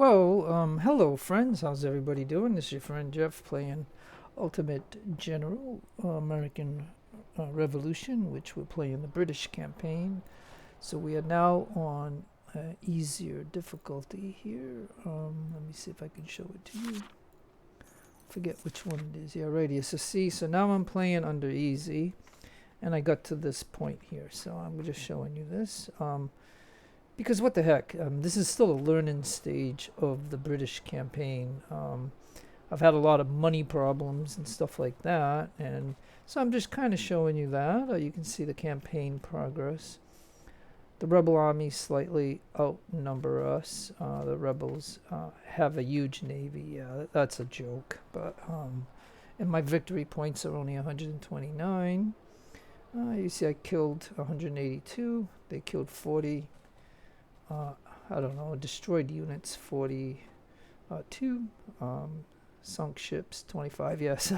Hello friends, how's everybody doing? This is your friend Jeff playing Ultimate General American Revolution, which we're playing the British campaign. So we are now on easier difficulty here. Let me see if I can show it to you. Forget which one it is. Yeah, radius of C. So now I'm playing under easy, and I got to this point here. So I'm just showing you this. Because what the heck, this is still a learning stage of the British campaign. I've had a lot of money problems and stuff like that, and so I'm just kind of showing you that. You can see the campaign progress. The rebel armies slightly outnumber us. The rebels have a huge navy. Yeah, that's a joke. But and my victory points are only 129. You see, I killed 182. They killed 40. I don't know, destroyed units 42, sunk ships 25, yes.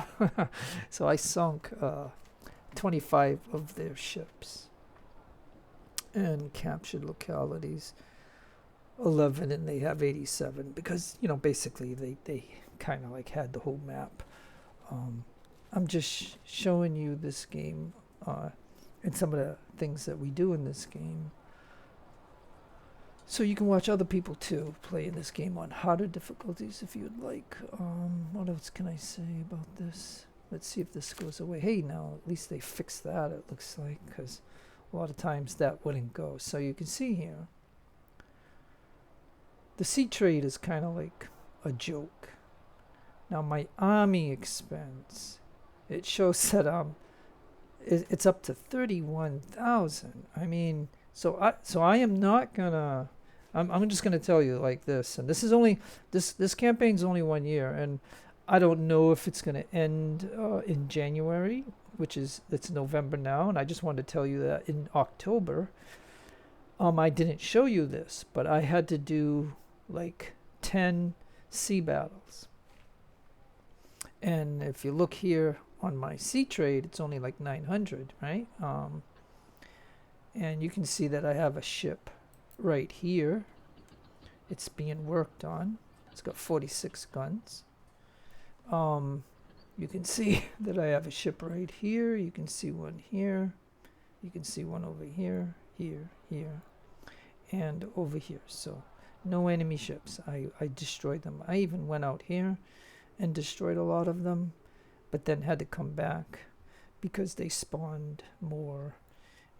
So I sunk 25 of their ships and captured localities 11, and they have 87 because, you know, basically they kind of like had the whole map. I'm just showing you this game and some of the things that we do in this game. So you can watch other people too play in this game on harder difficulties if you'd like. What else can I say about this? Let's see if this goes away. Hey, now at least they fixed that, it looks like, because a lot of times that wouldn't go. So you can see here, the sea trade is kind of like a joke. Now my army expense, it shows that it's up to 31,000. I mean, so I am not gonna. I'm just gonna tell you like this, and this is only this campaign's only 1 year, and I don't know if it's gonna end in January, it's November now, and I just wanted to tell you that in October, I didn't show you this, but I had to do like 10 sea battles, and if you look here on my sea trade, it's only like 900, right? And you can see that I have a ship right here. It's being worked on. It's got 46 guns. You can see that I have a ship right here. You can see one here. You can see one over here, here, and over here. So no enemy ships. I destroyed them. I even went out here and destroyed a lot of them, but then had to come back because they spawned more.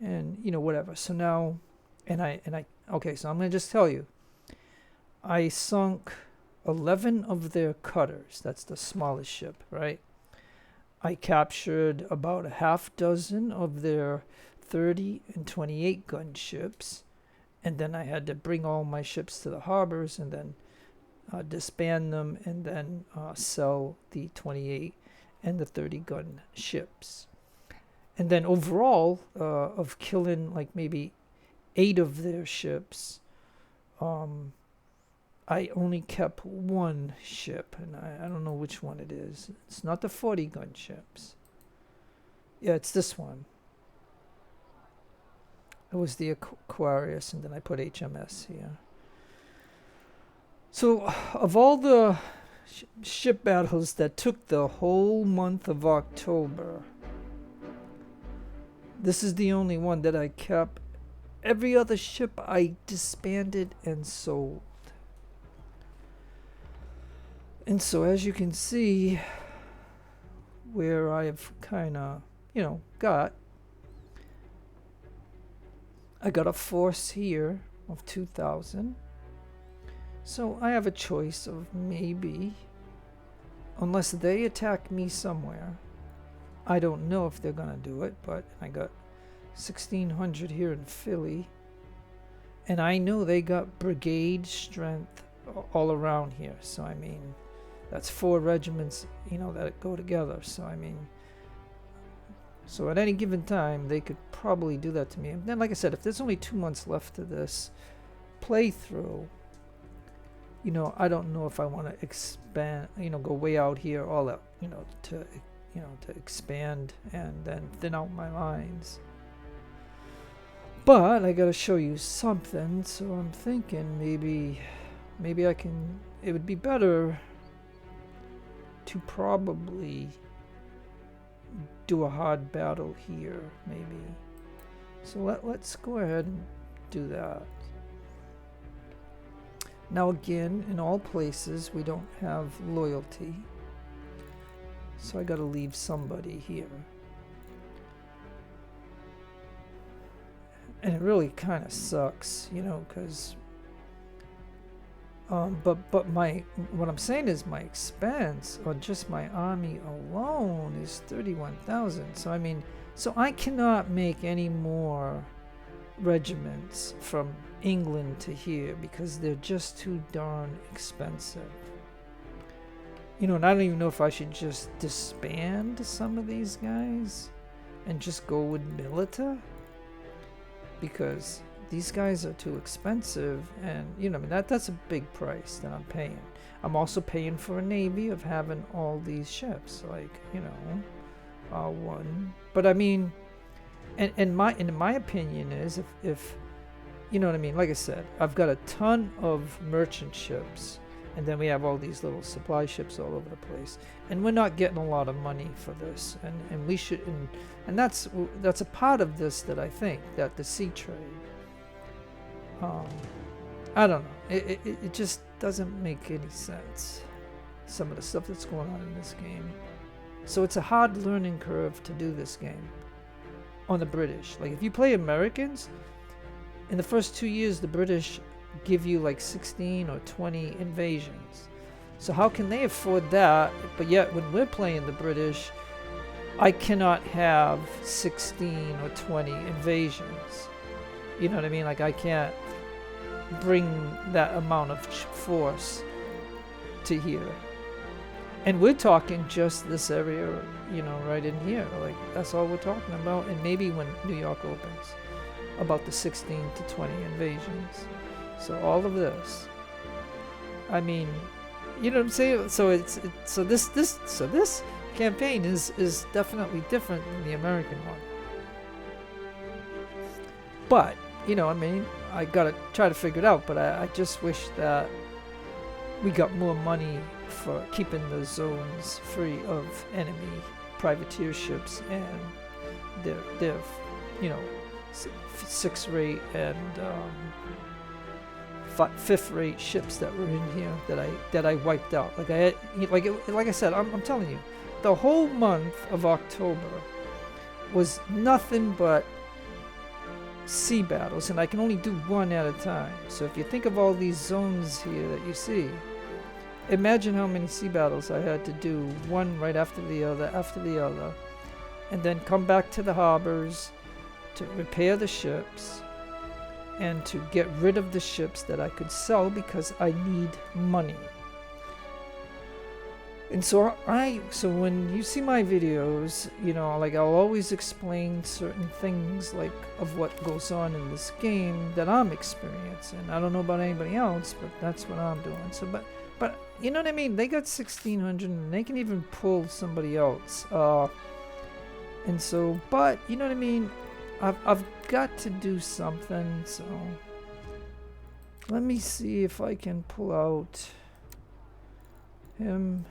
And you know, whatever. So now, okay, so I'm gonna just tell you, I sunk 11 of their cutters. That's the smallest ship, right? I captured about a half dozen of their 30 and 28 gun ships, and then I had to bring all my ships to the harbors and then disband them, and then sell the 28 and the 30 gun ships. And then overall, of killing like maybe 8 of their ships, I only kept one ship, and I don't know which one it is. It's not the 40 gun ships. Yeah, it's this one. It was the Aquarius, and then I put HMS here. So of all the ship battles that took the whole month of October, this is the only one that I kept. Every other ship I disbanded and sold. And so as you can see, where I've kind of, I got a force here of 2,000. So I have a choice of maybe, unless they attack me somewhere, I don't know if they're gonna do it, but I got 1,600 here in Philly, and I know they got brigade strength all around here. So I mean, that's 4 regiments, that go together. So I mean, so at any given time, they could probably do that to me. And then, like I said, if there's only 2 months left to this playthrough, I don't know if I want to expand, go way out here, all out, to expand and then thin out my lines. But I gotta show you something, so I'm thinking maybe maybe I can, it would be better to probably do a hard battle here, maybe. So let's go ahead and do that. Now again, in all places, we don't have loyalty. So I gotta leave somebody here. And it really kind of sucks, you know, because but what I'm saying is my expense on just my army alone is 31,000. So I mean, so I cannot make any more regiments from England to here because they're just too darn expensive. You know, and I don't even know if I should just disband some of these guys and just go with milita, because these guys are too expensive, and you know, I mean, that's a big price that I'm paying. I'm also paying for a navy of having all these ships, like, you know, one. But I mean, and in my opinion is if you know what I mean, like I said, I've got a ton of merchant ships, and then we have all these little supply ships all over the place, and we're not getting a lot of money for this, and we should, and that's a part of this that I think that the sea trade, I don't know, it just doesn't make any sense, some of the stuff that's going on in this game. So it's a hard learning curve to do this game on the British. Like if you play Americans, in the first 2 years the British give you like 16 or 20 invasions. So how can they afford that? But yet when we're playing the British, I cannot have 16 or 20 invasions. You know what I mean? Like I can't bring that amount of force to here. And we're talking just this area, you know, right in here. Like that's all we're talking about. And maybe when New York opens, about the 16 to 20 invasions. So all of this, I mean, you know what I'm saying? So so this campaign is definitely different than the American one. But you know, I mean, I gotta try to figure it out. But I just wish that we got more money for keeping the zones free of enemy privateer ships and their you know, 6th rate and 5th rate ships that were in here that I wiped out. Like I said, I'm telling you, the whole month of October was nothing but sea battles, and I can only do one at a time. So if you think of all these zones here that you see, imagine how many sea battles I had to do, one right after the other, and then come back to the harbors to repair the ships and to get rid of the ships that I could sell because I need money. And so when you see my videos, you know, like I'll always explain certain things like of what goes on in this game that I'm experiencing. I don't know about anybody else, but that's what I'm doing. So but you know what I mean? They got 1,600 and they can even pull somebody else. And so, but you know what I mean? I've got to do something, so let me see if I can pull out him,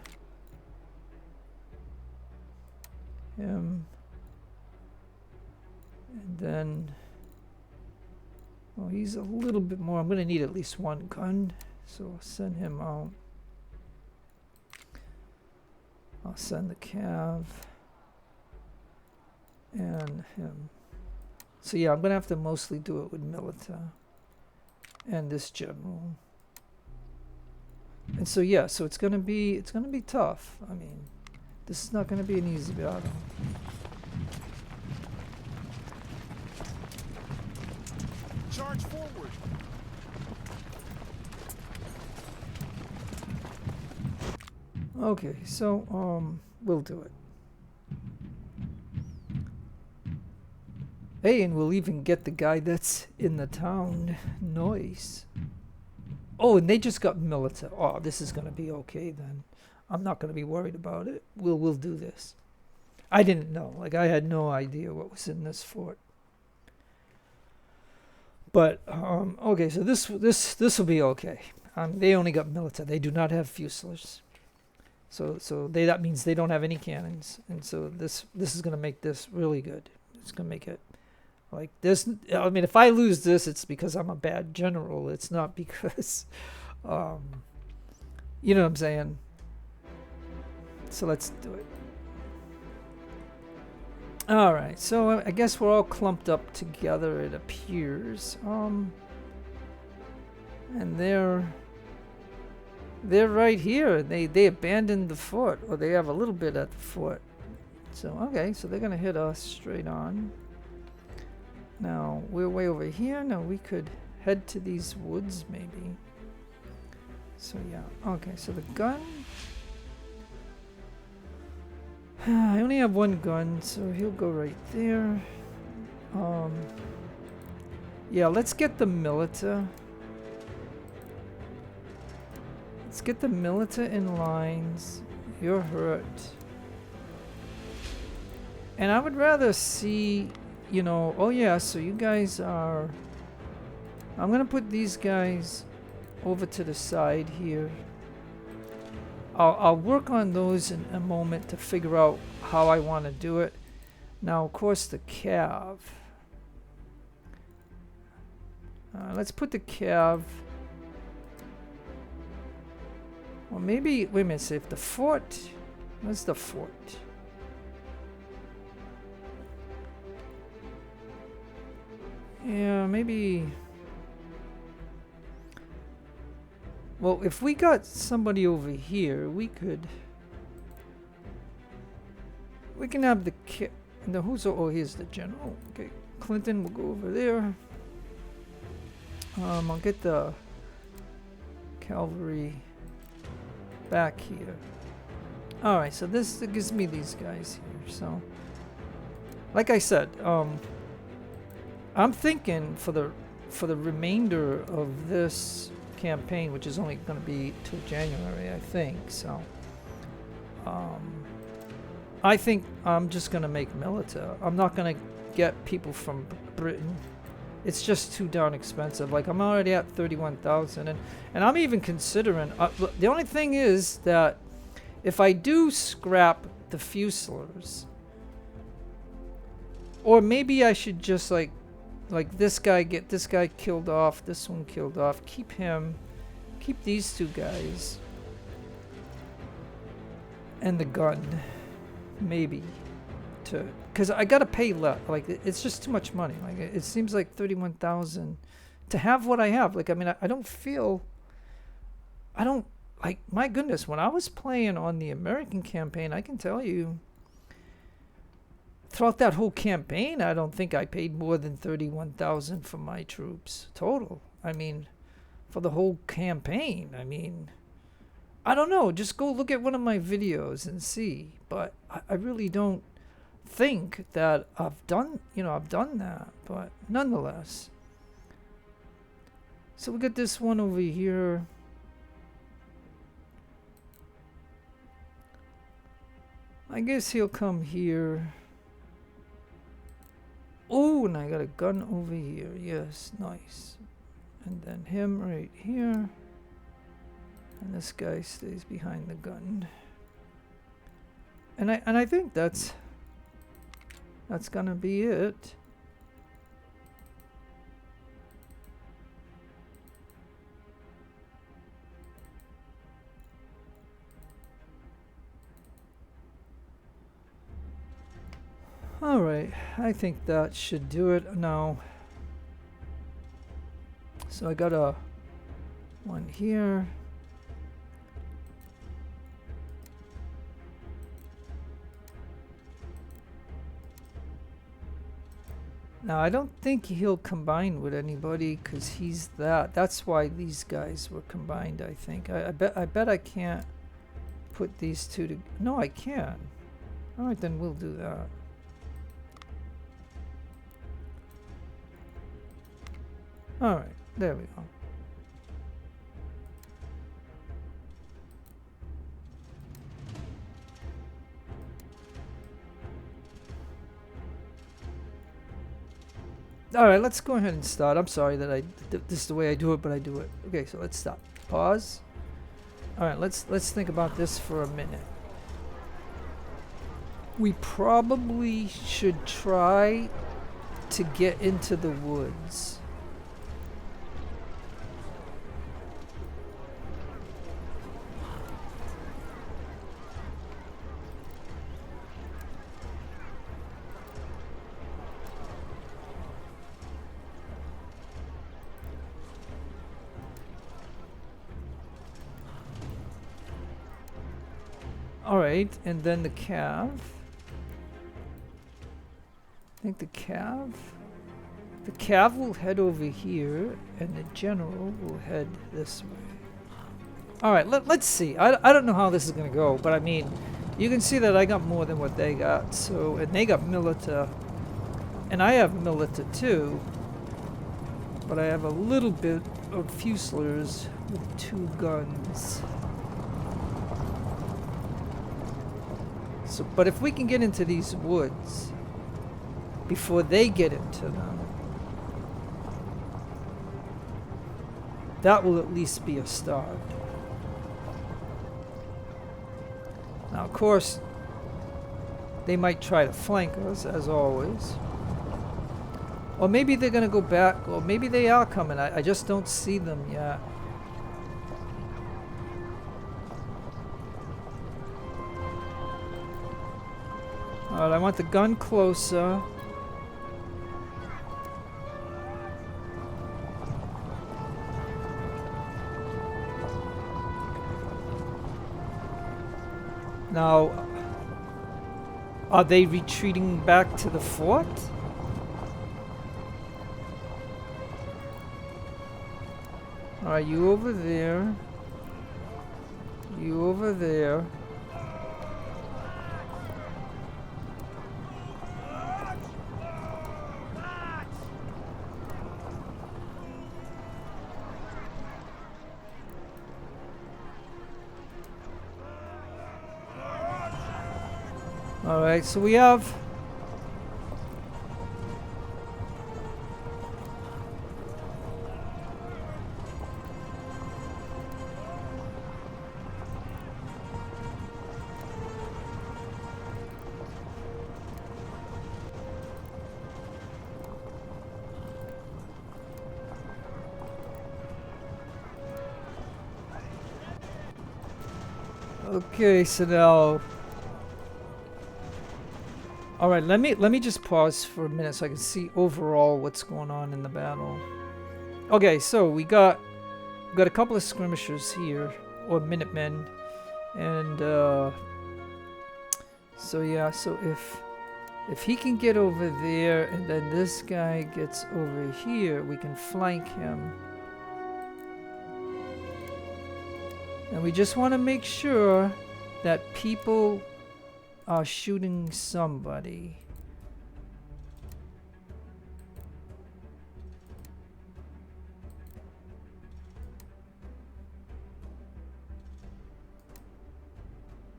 and then, well, he's a little bit more. I'm going to need at least one gun, so I'll send him out. I'll send the Cav and him. So yeah, I'm gonna have to mostly do it with Milita and this general. And so yeah, so it's gonna be tough. I mean, this is not gonna be an easy battle. Charge forward. Okay, so we'll do it. Hey, and we'll even get the guy that's in the town. Nice. Oh, and they just got Milita. Oh, this is gonna be okay then. I'm not gonna be worried about it. We'll do this. I didn't know. Like I had no idea what was in this fort. But okay, so this will be okay. They only got milita. They do not have fusiliers. So that means they don't have any cannons, and so this is gonna make this really good. It's gonna make it like this. I mean, if I lose this, it's because I'm a bad general. It's not because, you know what I'm saying. So let's do it. All right. So I guess we're all clumped up together. It appears. And they're right here. They abandoned the fort, or they have a little bit at the fort. So okay, so they're gonna hit us straight on. Now we're way over here. Now we could head to these woods maybe. So yeah, okay. So the gun. I only have one gun, so he'll go right there. Yeah, let's get the milita. Let's get the milita in lines. You're hurt. And I would rather see, you know, oh yeah, so you guys are... I'm gonna put these guys over to the side here. I'll work on those in a moment to figure out how I want to do it. Now, of course, the cav. Let's put the cav... Well, maybe, wait a minute, see if the fort, where's the fort? Yeah, maybe, well, if we got somebody over here, we can have the who's, oh, here's the general. Okay, Clinton will go over there. I'll get the cavalry back here. Alright, so this gives me these guys here. So, like I said, I'm thinking for the remainder of this campaign, which is only going to be till January, I think. So, I think I'm just going to make milita. I'm not going to get people from Britain. It's just too darn expensive. Like, I'm already at 31,000, and I'm even considering. The only thing is that if I do scrap the Fusiliers, or maybe I should just like this guy, get this guy killed off, this one killed off, keep him, keep these two guys, and the gun, maybe. Because I gotta pay less. Like, it's just too much money. Like, it seems like 31,000 to have what I have. Like, I mean, I don't feel. I don't, like, my goodness. When I was playing on the American campaign, I can tell you, throughout that whole campaign, I don't think I paid more than 31,000 for my troops total. I mean, for the whole campaign. I mean, I don't know. Just go look at one of my videos and see. But I really don't think that I've done that, but nonetheless. So we got this one over here. I guess he'll come here. Oh, and I got a gun over here. Yes, nice. And then him right here. And this guy stays behind the gun. And I think that's gonna be it. All right, I think that should do it now. So I got a one here. Now, I don't think he'll combine with anybody because he's that. That's why these guys were combined, I think. I bet I can't put these two to... No, I can. All right, then we'll do that. All right, there we go. All right, let's go ahead and start. I'm sorry that this is the way I do it, but I do it. Okay, so let's stop. Pause. All right, let's think about this for a minute. We probably should try to get into the woods. Alright, and then the cav. I think the cav will head over here, and the general will head this way. Alright, let's see. I don't know how this is going to go, but I mean, you can see that I got more than what they got. So, and they got milita, and I have milita too, but I have a little bit of Fusilers with 2 guns. So, but if we can get into these woods before they get into them, that will at least be a start. Now, of course, they might try to flank us, as always. Or maybe they're going to go back, or maybe they are coming. I just don't see them yet. Alright, I want the gun closer. Now, are they retreating back to the fort? Alright, you over there. You over there. Alright, so we have okay, so now alright, let me just pause for a minute so I can see overall what's going on in the battle. Okay, so we got a couple of skirmishers here, or Minutemen, and so yeah, so if he can get over there and then this guy gets over here, we can flank him. And we just want to make sure that people are shooting somebody.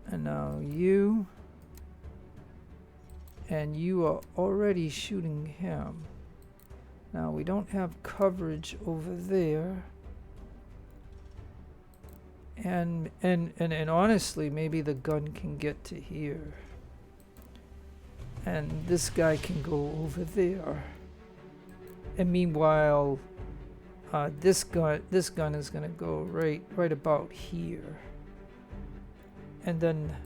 And now you, and you are already shooting him. Now we don't have coverage over there. And honestly, maybe the gun can get to here. And this guy can go over there. And meanwhile, this gun is gonna go right about here. And then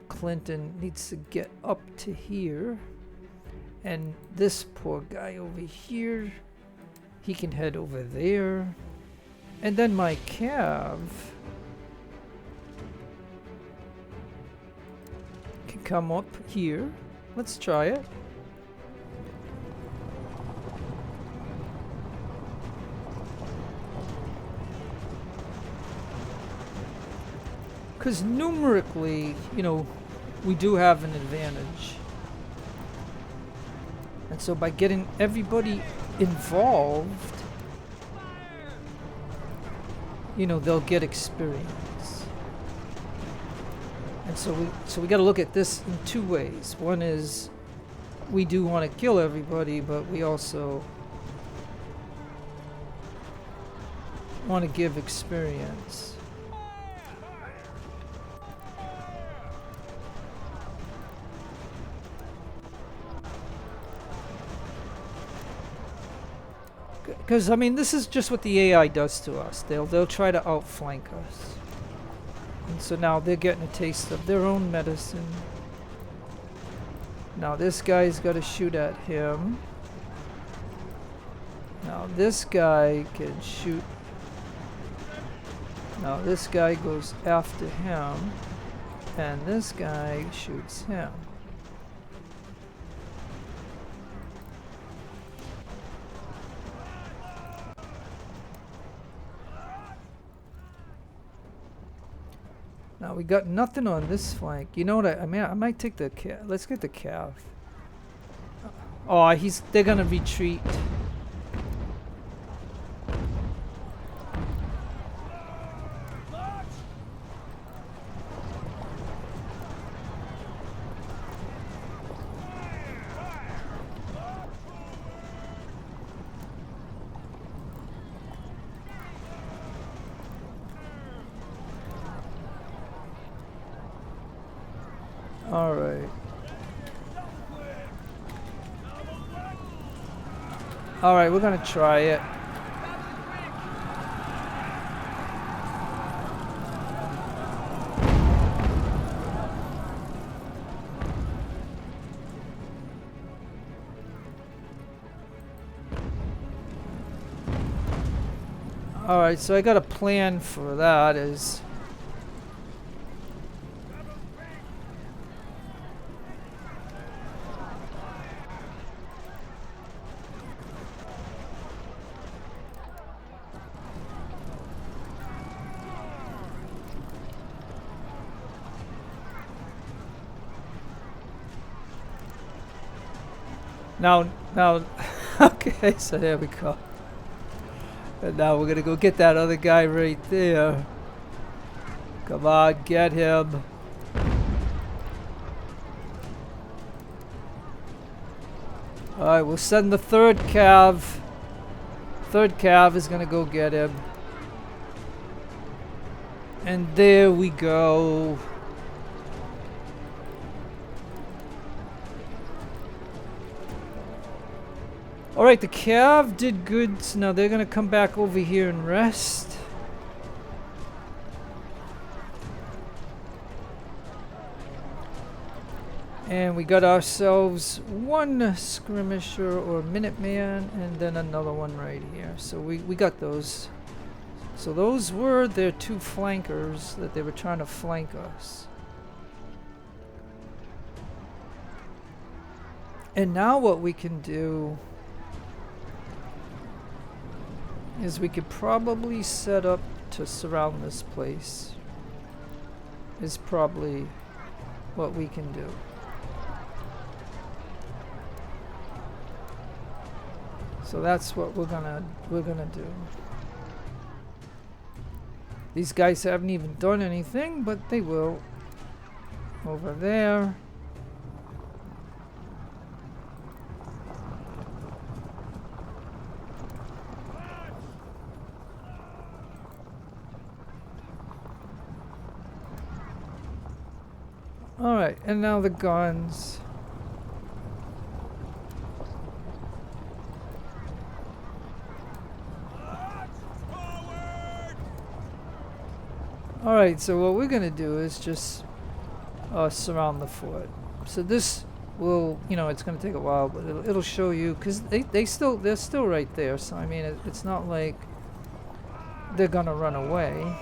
Clinton needs to get up to here. And this poor guy over here, he can head over there. And then my cav can come up here. Let's try it. Because numerically, you know, we do have an advantage. And so by getting everybody involved, you know, they'll get experience. And so we got to look at this in 2 ways. One is we do want to kill everybody, but we also want to give experience. Because I mean, this is just what the AI does to us. They'll try to outflank us, and so now they're getting a taste of their own medicine. Now this guy's got to shoot at him. Now this guy can shoot. Now this guy goes after him, and this guy shoots him. Now we got nothing on this flank. You know what? I mean, I might take the cav. Let's get the cav. Oh, they're gonna retreat. Alright. Alright, we're gonna try it. Alright, so I got a plan for that is... Now, okay, so there we go. And now we're gonna go get that other guy right there. Come on, get him. Alright, we'll send the third cav. Third cav is gonna go get him. And there we go. Alright, the cav did good. So now they're gonna come back over here and rest. And we got ourselves one skirmisher or Minuteman and then another one right here. So we got those. So those were their two flankers that they were trying to flank us. And now what we can do is we could probably set up to surround this place. Is probably what we can do. So that's what we're gonna do. These guys haven't even done anything, but they will. Over there. Alright, and now the guns. Alright, so what we're gonna do is just surround the fort. So this will, you know, it's gonna take a while, but it'll show you, because they're still right there. So I mean, it's not like they're gonna run away.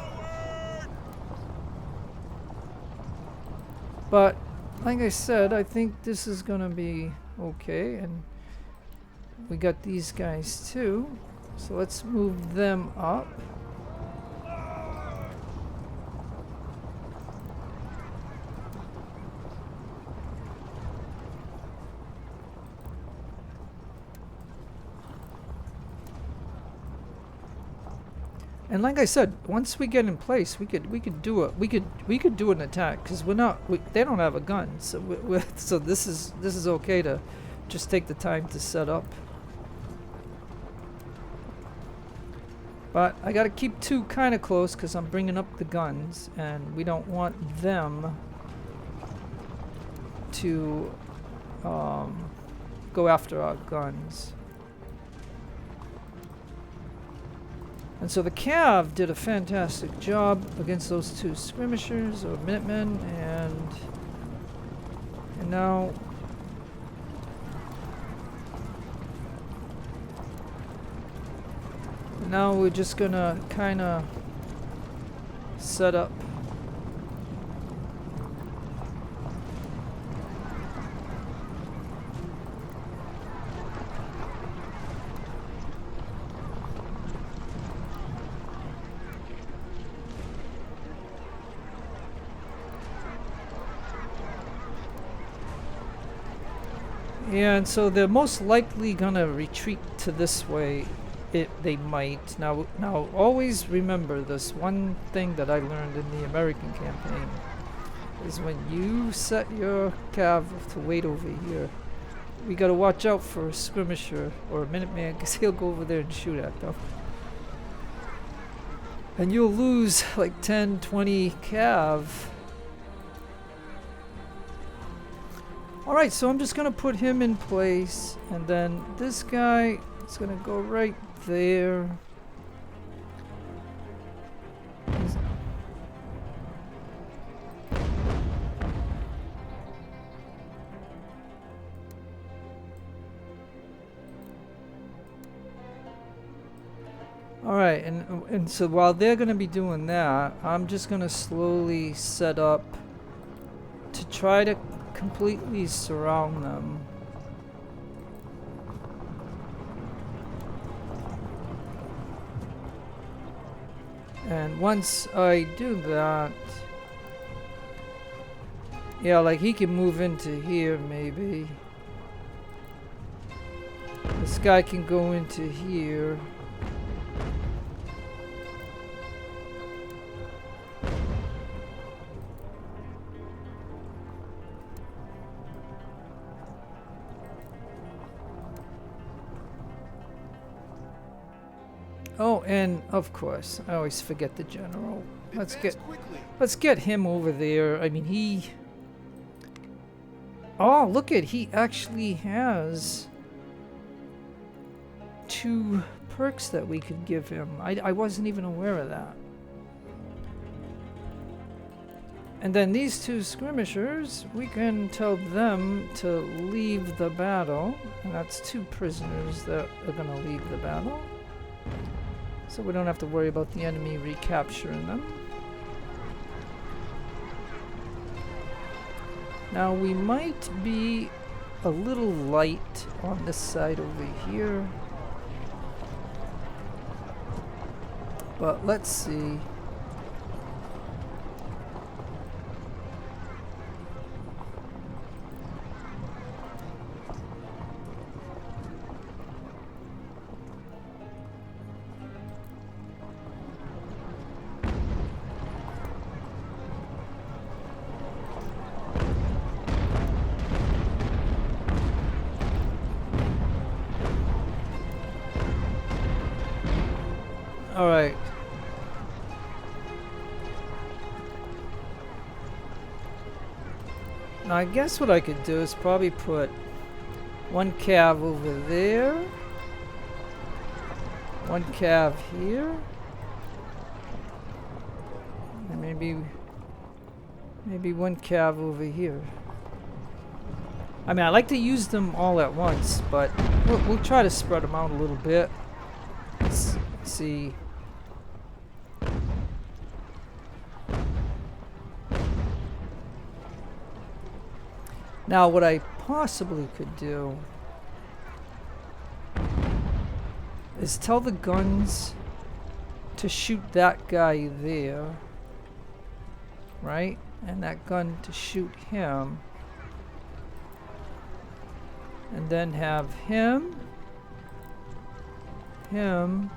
But like I said, I think this is gonna be okay, and we got these guys too. So let's move them up. And like I said, once we get in place, we could do an attack, because they don't have a gun, so so this is okay to just take the time to set up. But I gotta keep 2 kind of close because I'm bringing up the guns, and we don't want them to go after our guns. And so the Cav did a fantastic job against those 2 skirmishers or Minutemen, and now we're just gonna kind of set up. Yeah, and so they're most likely gonna retreat to this way. They might. Now always remember this one thing that I learned in the American campaign is when you set your cav to wait over here, we gotta watch out for a skirmisher or a Minuteman because he'll go over there and shoot at them. And you'll lose like 10, 20 cav. Alright, so I'm just gonna put him in place, and then this guy is gonna go right there. Alright, and so while they're gonna be doing that, I'm just gonna slowly set up to try to completely surround them. And once I do that, yeah, like he can move into here maybe. This guy can go into here. Oh, and of course, I always forget the general. Let's get him over there. I mean, he... Oh, look at, he actually has 2 perks that we could give him. I wasn't even aware of that. And then these 2 skirmishers, we can tell them to leave the battle. And that's 2 prisoners that are gonna leave the battle. So we don't have to worry about the enemy recapturing them. Now we might be a little light on this side over here. But let's see. Alright. Now I guess what I could do is probably put 1 cav over there, 1 cav here, and maybe 1 cav over here. I mean, I like to use them all at once, but we'll try to spread them out a little bit. Let's see. Now, what I possibly could do is tell the guns to shoot that guy there, right? And that gun to shoot him. And then have him, him.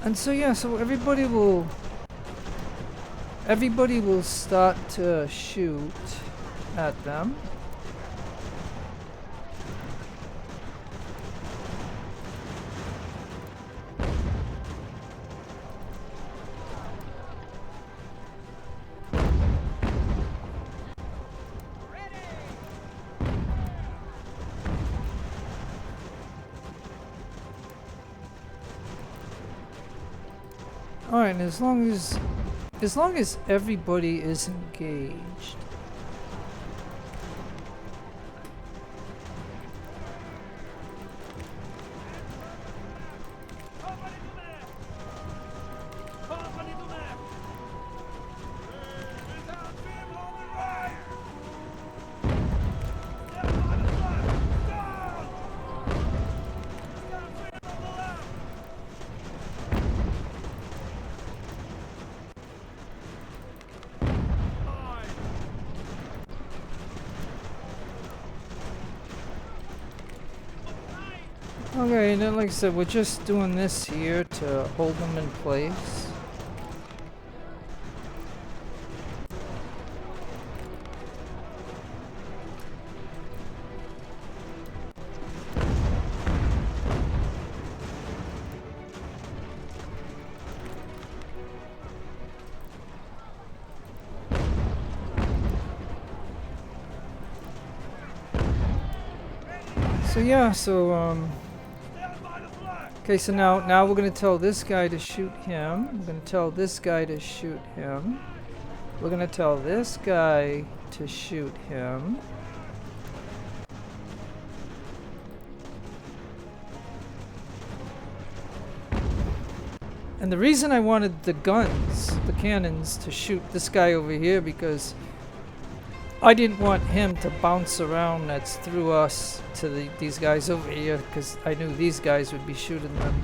And so yeah, so everybody will start to shoot at them. Alright, and as long as everybody is engaged. Okay, and then like I said, we're just doing this here to hold them in place. So yeah, okay, so now we're gonna tell this guy to shoot him. We're gonna tell this guy to shoot him. We're gonna tell this guy to shoot him. And the reason I wanted the cannons to shoot this guy over here, because I didn't want him to bounce around that's through us to these guys over here, because I knew these guys would be shooting them.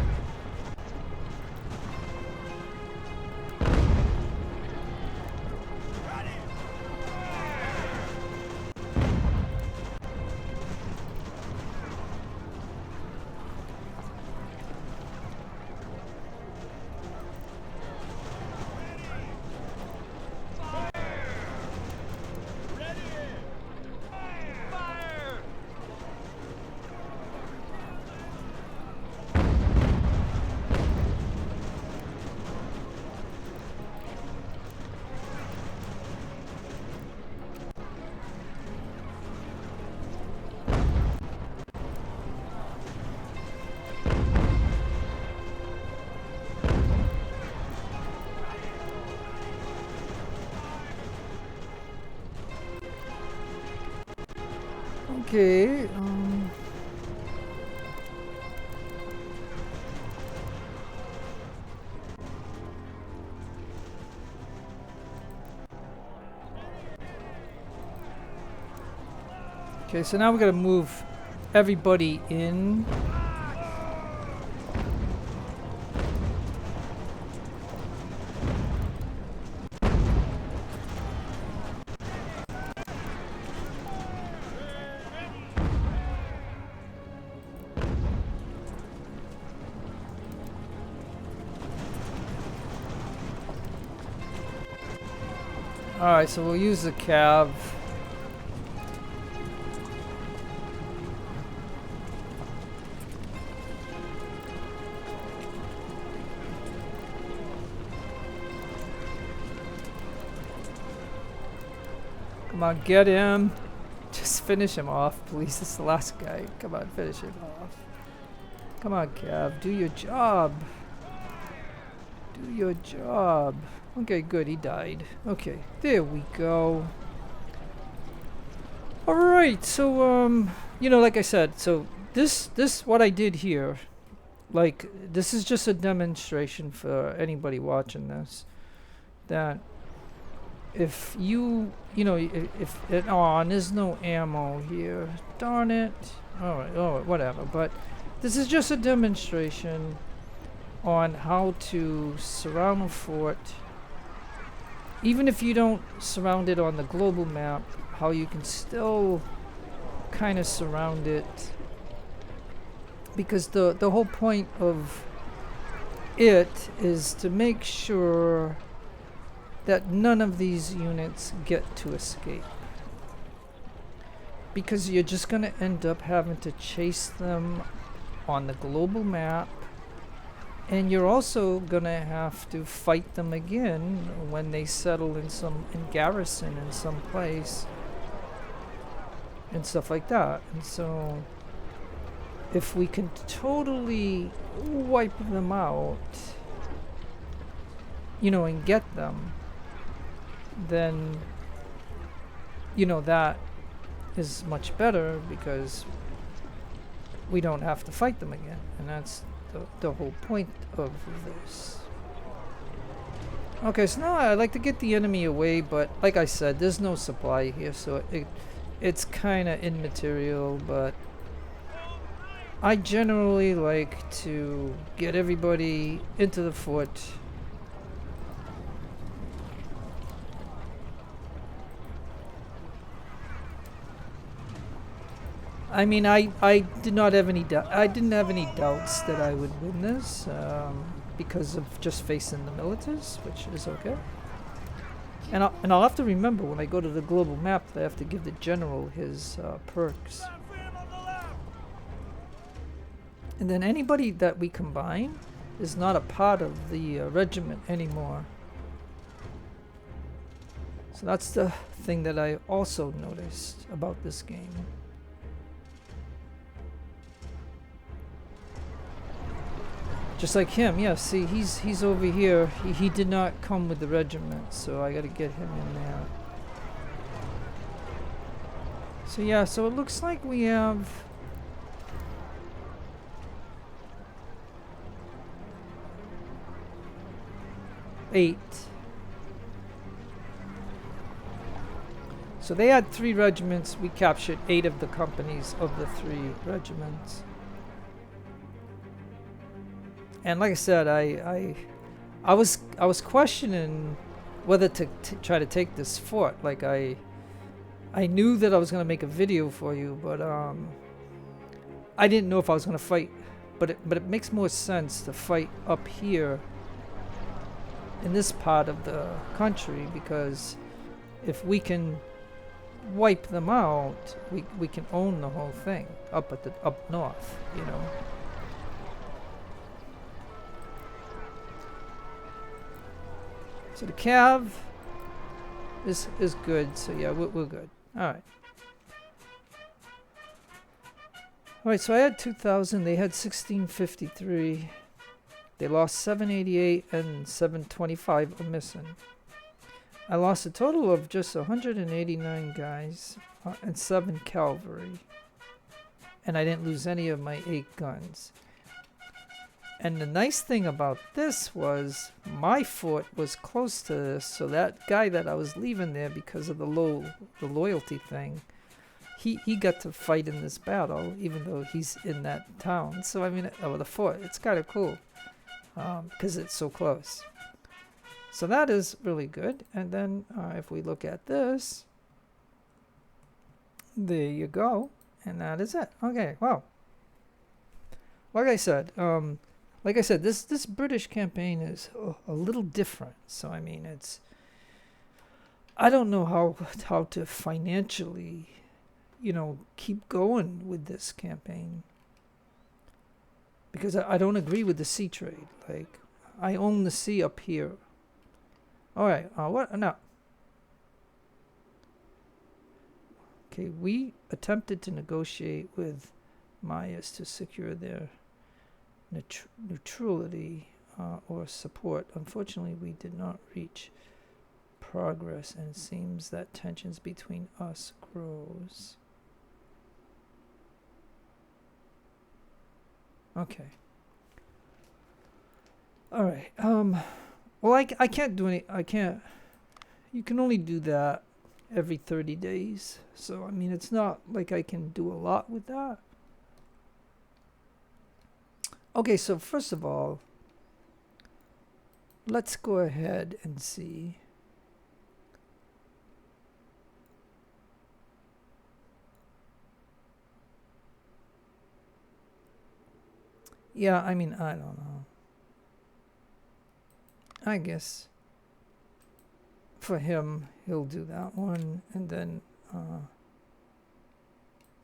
Okay, okay, so now we're gonna move everybody in. Alright, so we'll use the cav. Come on, get him. Just finish him off, please. This is the last guy. Come on, finish him off. Come on, cav. Do your job. Do your job. Okay, good, he died. Okay, there we go. Alright, so, you know, like I said, so this, what I did here, like, this is just a demonstration for anybody watching this, that if you know, if oh, and there's no ammo here, darn it. Alright, whatever, but this is just a demonstration on how to surround a fort. Even if you don't surround it on the global map, how you can still kind of surround it. Because the whole point of it is to make sure that none of these units get to escape. Because you're just going to end up having to chase them on the global map. And you're also going to have to fight them again when they settle in garrison in some place. And stuff like that. And so if we can totally wipe them out, and get them, then, that is much better because we don't have to fight them again. And that's the whole point of this. Okay, so now I'd like to get the enemy away, but like I said, there's no supply here, so it's kind of immaterial, but I generally like to get everybody into the fort. I mean, I did not have any I didn't have any doubts that I would win this because of just facing the militaries, which is okay. And I'll have to remember when I go to the global map that I have to give the general his perks. And then anybody that we combine is not a part of the regiment anymore. So that's the thing that I also noticed about this game. Just like him, yeah, see, he's over here. He did not come with the regiment, so I gotta get him in there. So yeah, so it looks like we have... eight. So they had 3 regiments. We captured 8 of the companies of the 3 regiments. And like I said, I was questioning whether to try to take this fort. Like I knew that I was gonna make a video for you, but I didn't know if I was gonna fight. But it makes more sense to fight up here in this part of the country, because if we can wipe them out, we can own the whole thing up north, So the cav is good. So yeah, we're good. All right. All right. So I had 2,000. They had 1653. They lost 788 and 725 are missing. I lost a total of just 189 guys and 7 cavalry. And I didn't lose any of my 8 guns. And the nice thing about this was my fort was close to this, so that guy that I was leaving there because of the loyalty thing, he got to fight in this battle, even though he's in that town. So I mean, the fort, it's kind of cool because it's so close. So that is really good. And then if we look at this, there you go, and that is it. Okay, wow. Like I said, this British campaign is a little different. So I mean, I don't know how to financially, keep going with this campaign, because I don't agree with the sea trade. Like, I own the sea up here. All right, what now? Okay, we attempted to negotiate with Mayas to secure their neutrality or support. Unfortunately, we did not reach progress, and it seems that tensions between us grows. Okay. All right. Well, I can't do any. I can't. You can only do that every 30 days. So I mean, it's not like I can do a lot with that. Okay, so first of all, let's go ahead and see. Yeah, I mean, I don't know. I guess for him, he'll do that one, and then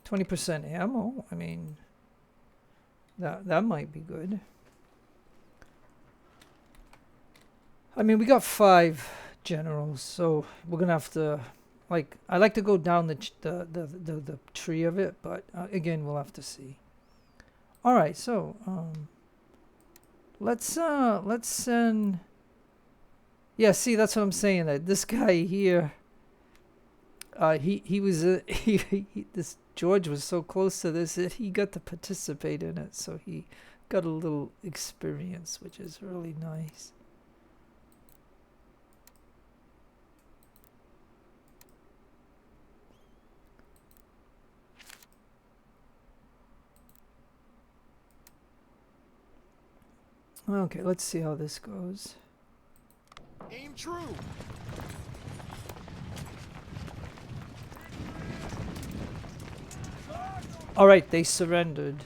20% ammo. I mean, that might be good. I mean, we got 5 generals, so we're gonna have to, like, I like to go down the tree of it, but again, we'll have to see. All right, so let's send. Yeah, see, that's what I'm saying. That this guy here, he was this George was so close to this that he got to participate in it, so he got a little experience, which is really nice. Okay, let's see how this goes. Aim true. All right, they surrendered.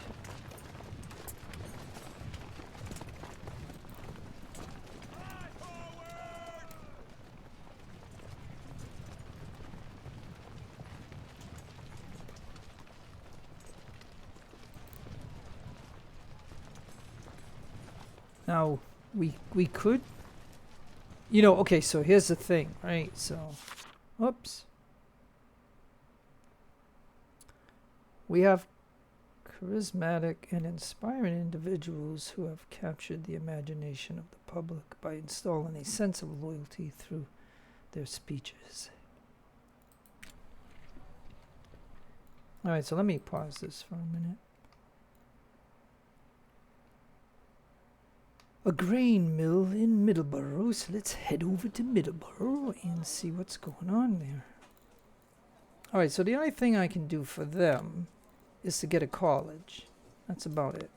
Now, we could, you know, okay, so here's the thing, right? So, oops. We have charismatic and inspiring individuals who have captured the imagination of the public by installing a sense of loyalty through their speeches. All right, so let me pause this for a minute. A grain mill in Middleborough, so let's head over to Middleborough and see what's going on there. Alright, so the only thing I can do for them is to get a college. That's about it.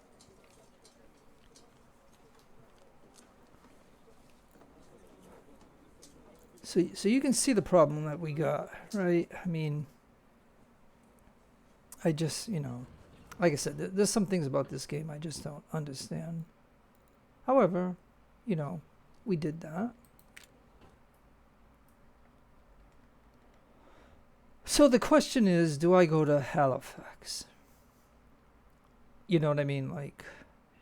So you can see the problem that we got, right? I mean, I just, you know, like I said, there's some things about this game I just don't understand. However, you know, we did that. So the question is, do I go to Halifax? You know what I mean? Like,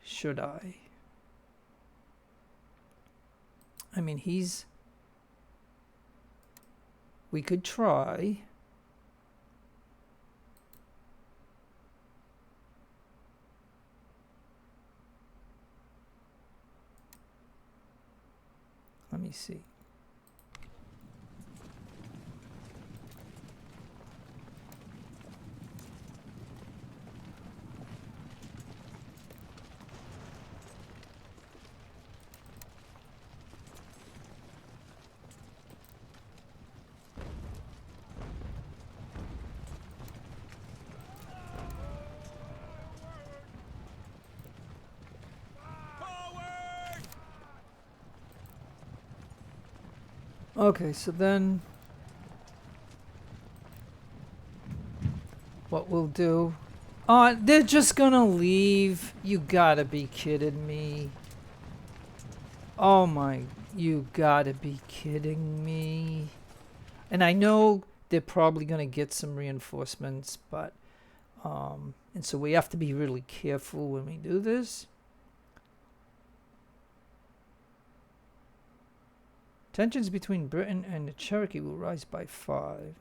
should I? I mean, we could try. Let me see. Okay, so then what we'll do... they're just gonna leave. You gotta be kidding me. Oh my, you gotta be kidding me. And I know they're probably gonna get some reinforcements, but and so we have to be really careful when we do this. Tensions between Britain and the Cherokee will rise by 5.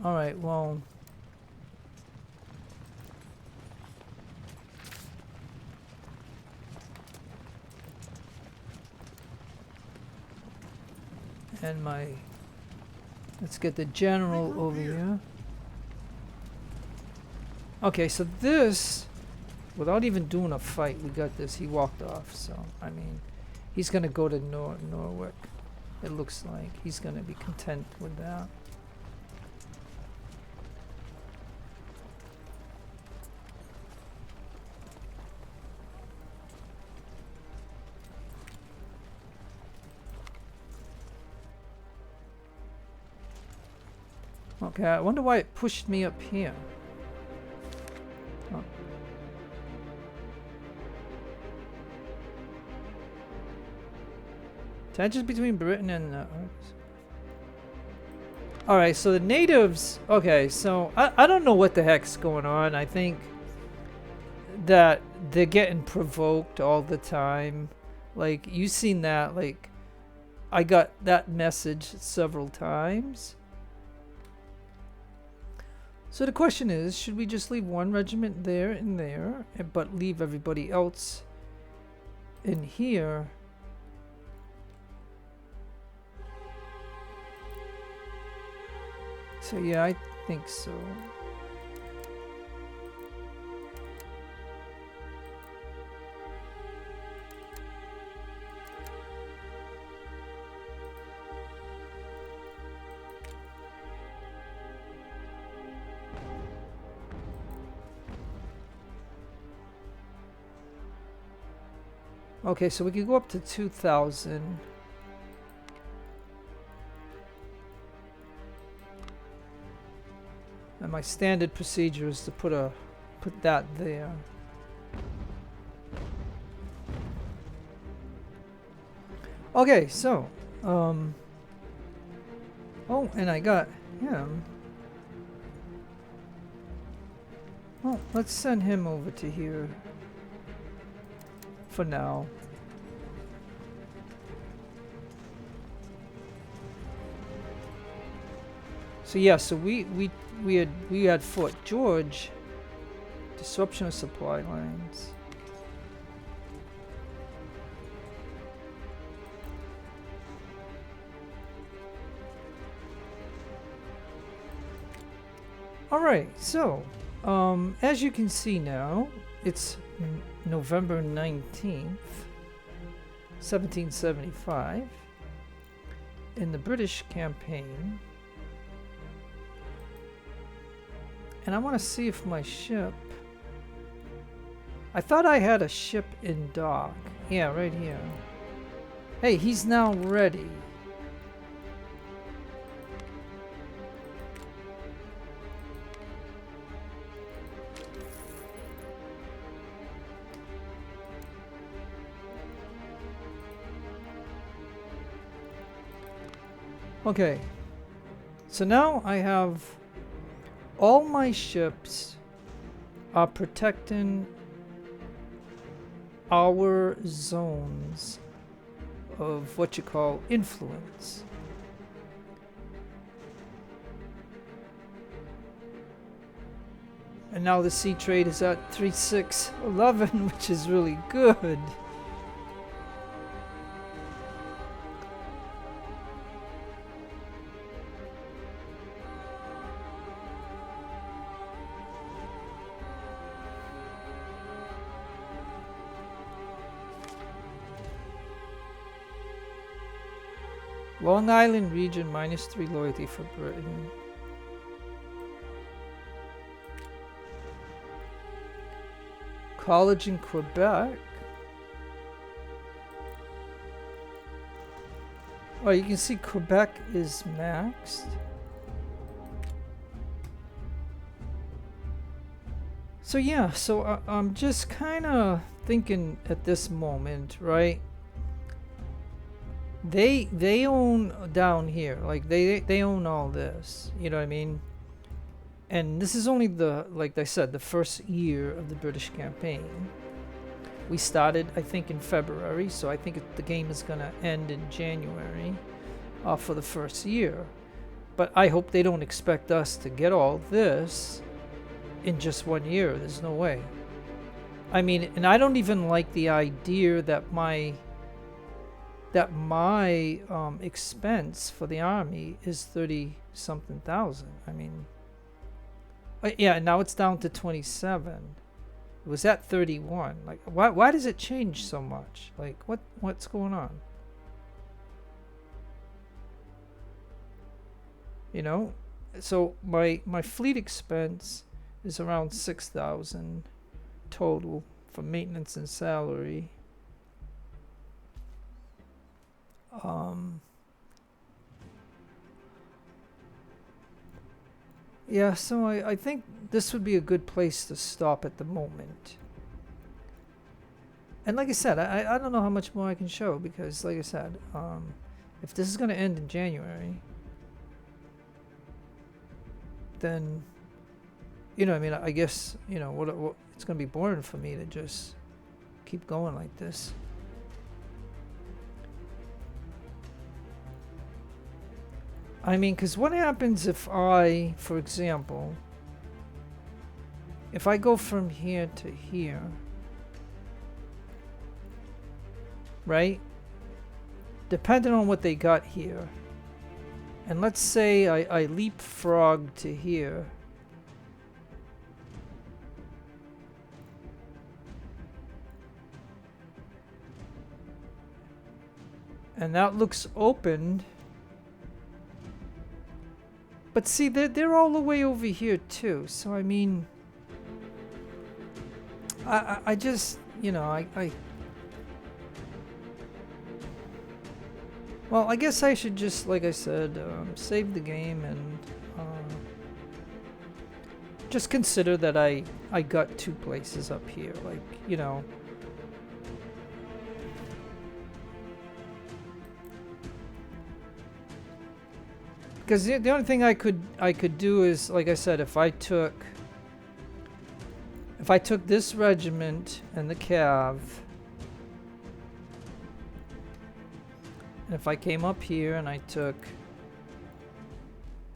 Alright, well... And my... Let's get the general over here. Okay, so this... Without even doing a fight, we got this. He walked off, so, I mean, he's going to go to Noriwook. It looks like he's going to be content with that. Okay, I wonder why it pushed me up here. Oh. Tensions between Britain and alright, so the natives... Okay, so I don't know what the heck's going on. I think that they're getting provoked all the time. Like, you've seen that. Like, I got that message several times. So the question is, should we just leave one regiment there and there, but leave everybody else in here? So yeah, I think so. Okay, so we could go up to 2,000. And my standard procedure is to put that there. Okay, so oh, and I got him. Well, let's send him over to here for now. So yeah, so we had Fort George. Disruption of supply lines. Alright, so as you can see now, it's November 19th, 1775, in the British campaign. And I want to see if my ship... I thought I had a ship in dock. Yeah, right here. Hey, he's now ready. Okay. So now I have... all my ships are protecting our zones of what you call influence. And now the sea trade is at 3611, which is really good. Long Island region, -3 loyalty for Britain. College in Quebec. Well, you can see Quebec is maxed. So yeah, so I'm just kind of thinking at this moment, right? They own down here, like they own all this, you know what I mean? And this is only the, like I said, the first year of the British campaign. We started, I think, in February, so I think the game is gonna end in January for the first year. But I hope they don't expect us to get all this in just 1 year. There's no way. I mean, and I don't even like the idea that my expense for the army is 30-something thousand. I mean, yeah, now it's down to 27. It was at 31. Like, why does it change so much? Like, what's going on? You know, so my fleet expense is around 6,000 total for maintenance and salary. Yeah, so I think this would be a good place to stop at the moment. And like I said, I don't know how much more I can show because, like I said, if this is going to end in January, then, you know, I mean, I guess, you know, what it's going to be boring for me to just keep going like this. I mean, because what happens if I, for example, if I go from here to here, right? Depending on what they got here. And let's say I leapfrog to here. And that looks opened. But see, they're all the way over here too. So I mean, I just, you know, well, I guess I should just, like I said, save the game and just consider that I got 2 places up here, like, you know. Because the only thing I could do is, like I said, if I took this regiment and the cav, and if I came up here and I took,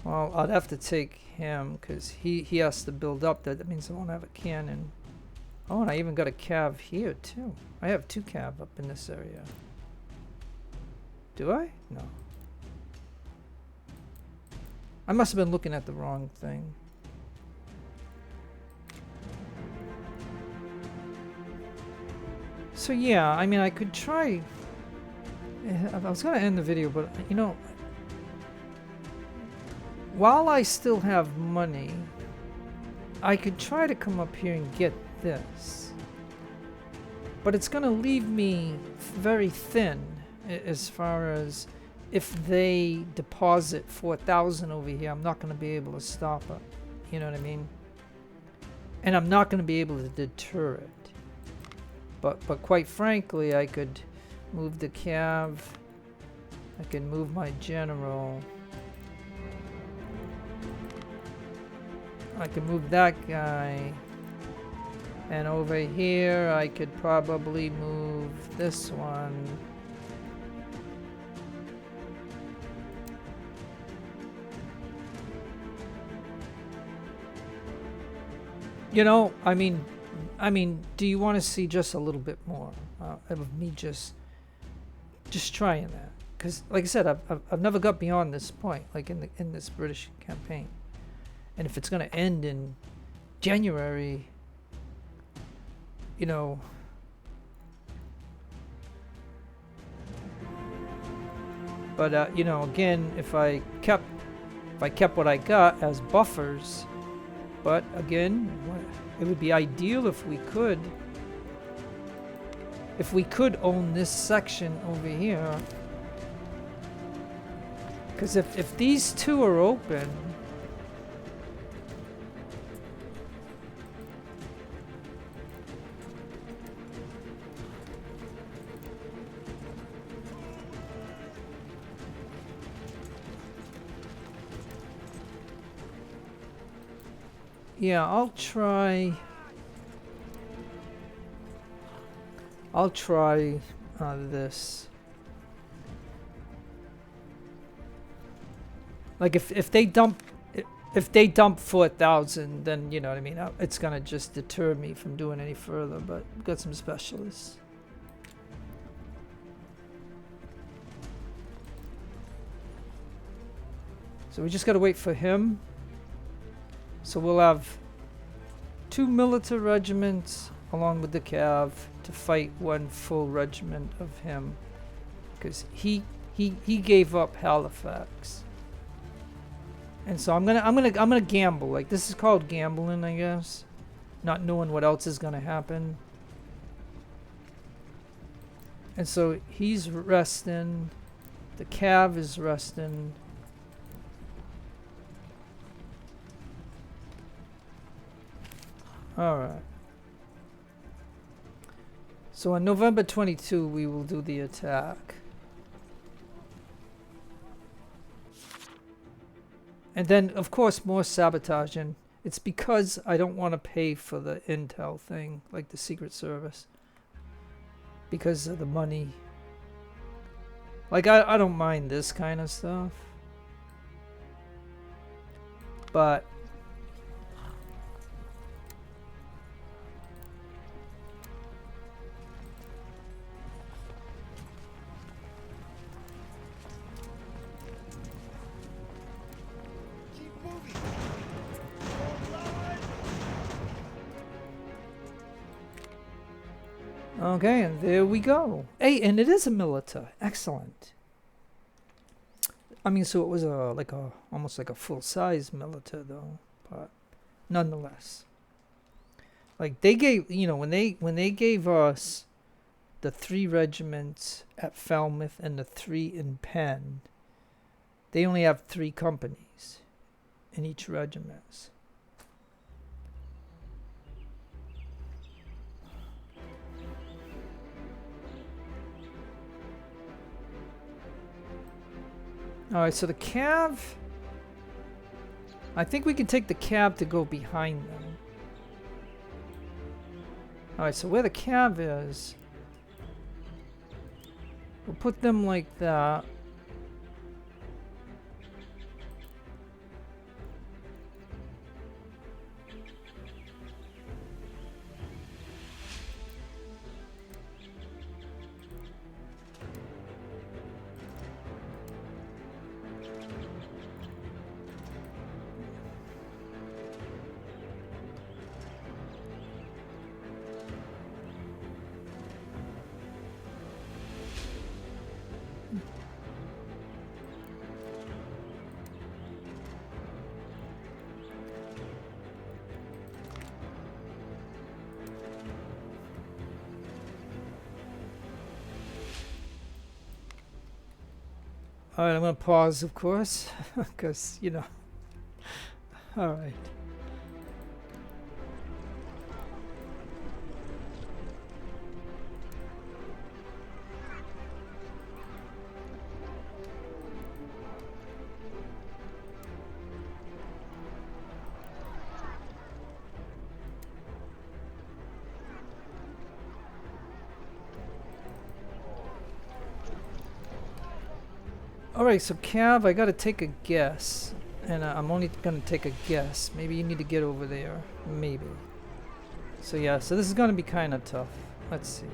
well, I'd have to take him because he has to build up. That means I won't have a cannon. Oh, and I even got a cav here too. I have 2 cav up in this area. Do I? No. I must have been looking at the wrong thing. So yeah, I mean, I could try. I was gonna end the video, but you know, while I still have money, I could try to come up here and get this. But it's gonna leave me very thin as far as if they deposit 4,000 over here, I'm not going to be able to stop it. You know what I mean? And I'm not going to be able to deter it. But quite frankly, I could move the cav. I can move my general. I can move that guy. And over here, I could probably move this one. You know, I mean, do you want to see just a little bit more of me just trying that? Because, like I said, I've never got beyond this point, like in this British campaign, and if it's going to end in January, you know, but you know, again, if I kept what I got as buffers. But again, it would be ideal if we could own this section over here. Because if these 2 are open, yeah, I'll try this. Like if they dump 4,000, then you know what I mean. It's gonna just deter me from doing any further. But we've got some specialists. So we just gotta wait for him. So we'll have 2 military regiments along with the cav to fight 1 full regiment of him, because he gave up Halifax. And so I'm gonna gamble. Like, this is called gambling, I guess, not knowing what else is gonna happen. And so he's resting, the cav is resting. Alright. So on November 22, we will do the attack. And then, of course, more sabotaging. It's because I don't want to pay for the intel thing, like the Secret Service. Because of the money. Like, I don't mind this kind of stuff. But... Keep moving. Okay, and there we go. Hey, and it is a milita. Excellent. I mean, so it was almost like a full-size milita, though, but nonetheless, like they gave, you know, when they gave us the 3 regiments at Falmouth and the 3 in Penn, they only have 3 companies in each regiment. Alright, so the cav... I think we can take the cav to go behind them. Alright, so where the cav is... we'll put them like that. Alright, I'm going to pause, of course, because, you know. Alright. Alright, so Cav, I gotta take a guess. And I'm only gonna take a guess. Maybe you need to get over there. Maybe. So yeah, so this is gonna be kinda tough. Let's see.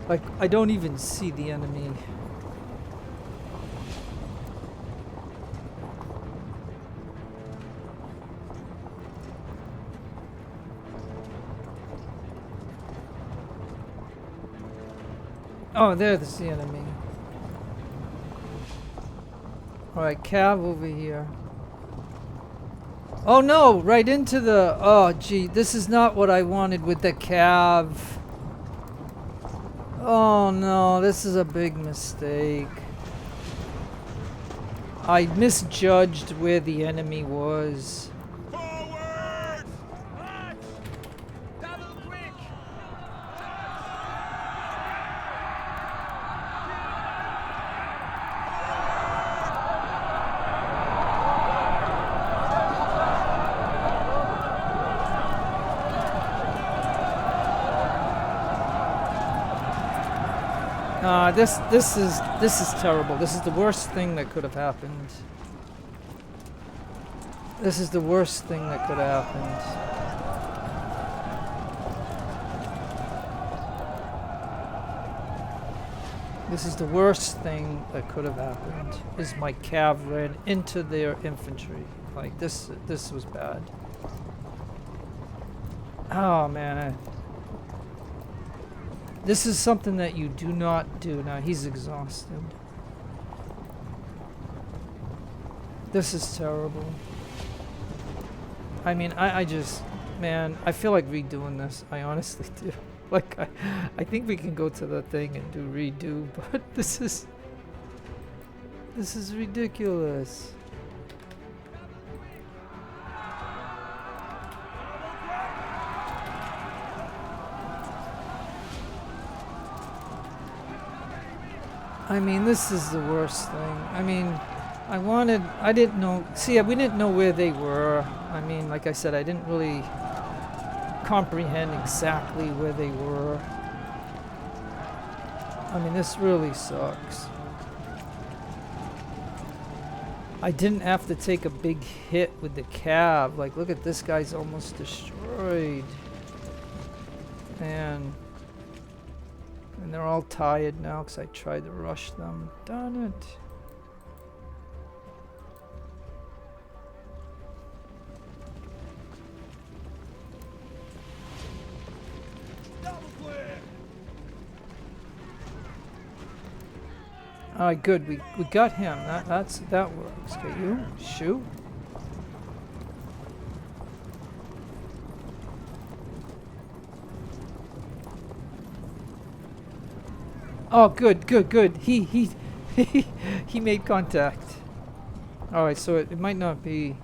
Like, I don't even see the enemy. Oh, there's the enemy. Alright, Cav over here. Oh no! Right into the... oh gee, this is not what I wanted with the Cav. Oh no, this is a big mistake. I misjudged where the enemy was. Forward! March! Double quick! This is terrible. This is the worst thing that could have happened. This is the worst thing that could have happened. This is the worst thing that could have happened. Is my cav ran into their infantry. Like this was bad. Oh man. This is something that you do not do. Now he's exhausted. This is terrible. I mean, I just, man, I feel like redoing this. I honestly do. Like, I think we can go to the thing and do redo, but this is ridiculous. I mean, this is the worst thing. I mean, I didn't know, see, we didn't know where they were. I mean, like I said, I didn't really comprehend exactly where they were. I mean, this really sucks. I didn't have to take a big hit with the cab. Like, look at this guy's almost destroyed. And they're all tired now because I tried to rush them. Darn it. Alright, good. We got him. That works. Okay, you shoot. Oh, good. He he made contact. Alright, so it might not be.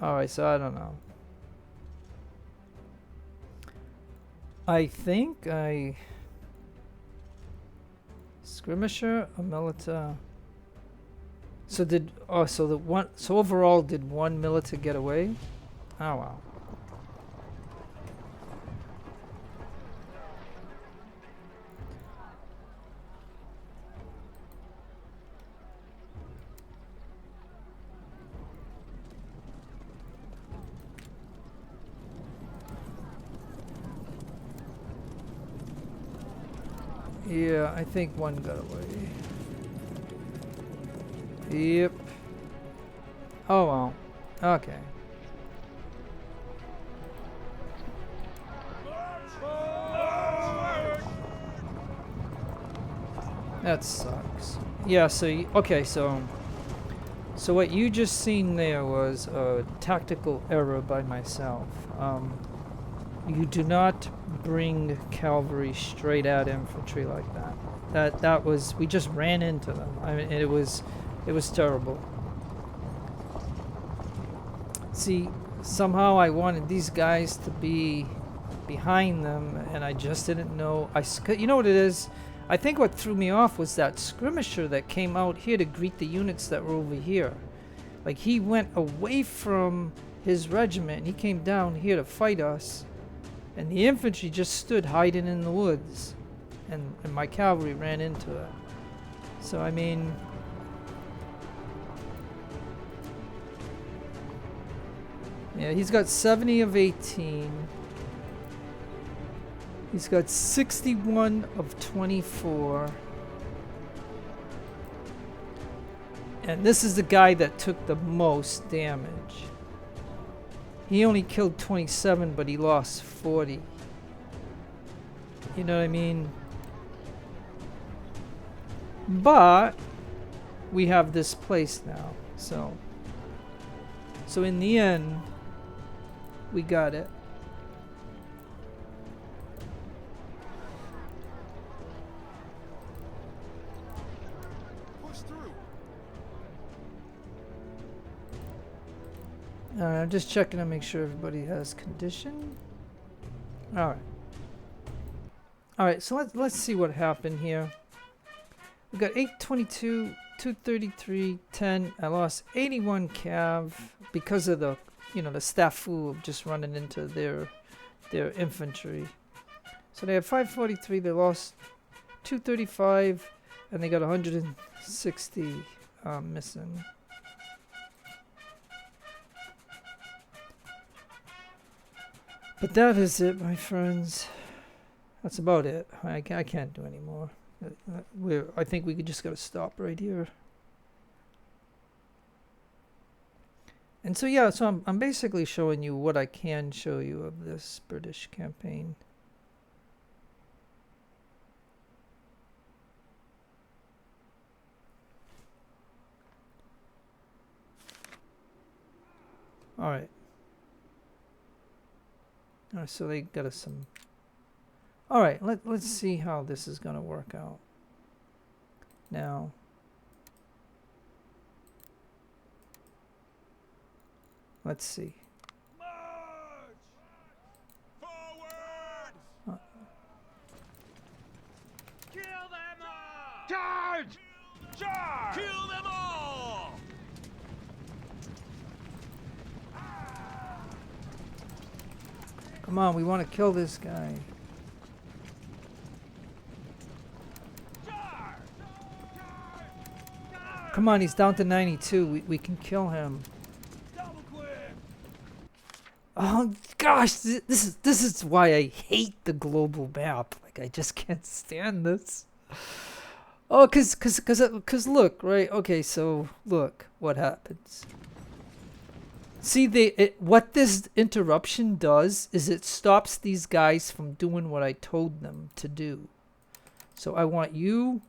Alright, so I don't know. I think skirmisher, a milita. So so overall did one milita get away? Oh wow. Yeah, I think one got away. Yep. Oh well. Okay. That sucks. Yeah, so okay, so what you just seen there was a tactical error by myself. You do not bring cavalry straight at infantry like that. That was, we just ran into them. I mean, it was terrible. See, somehow I wanted these guys to be behind them, and I just didn't know. You know what it is? I think what threw me off was that skirmisher that came out here to greet the units that were over here. Like, he went away from his regiment, and he came down here to fight us. And the infantry just stood hiding in the woods. And my cavalry ran into it. So, I mean... yeah, he's got 70 of 18. He's got 61 of 24. And this is the guy that took the most damage. He only killed 27, but he lost 40. You know what I mean? But we have this place now. So in the end, we got it. I'm just checking to make sure everybody has condition. Alright. Alright, so let's see what happened here. We got 822, 233, 10. I lost 81 cav because of the, the staffu of just running into their infantry. So they had 543, they lost 235, and they got 160 missing. But that is it, my friends. That's about it. I can't do any more. I think we just gotta stop right here. And so yeah, so I'm basically showing you what I can show you of this British campaign. All right. So they got us some. All right, let's see how this is gonna work out. Now, let's see. March! Forward! Kill them all! Charge! Kill them all! Come on, we want to kill this guy. Come on, he's down to 92. We can kill him. Double quick! Oh gosh, this is why I hate the global map. Like I just can't stand this. Oh, cause look, right? Okay, so look what happens. See, what this interruption does is it stops these guys from doing what I told them to do. So I want you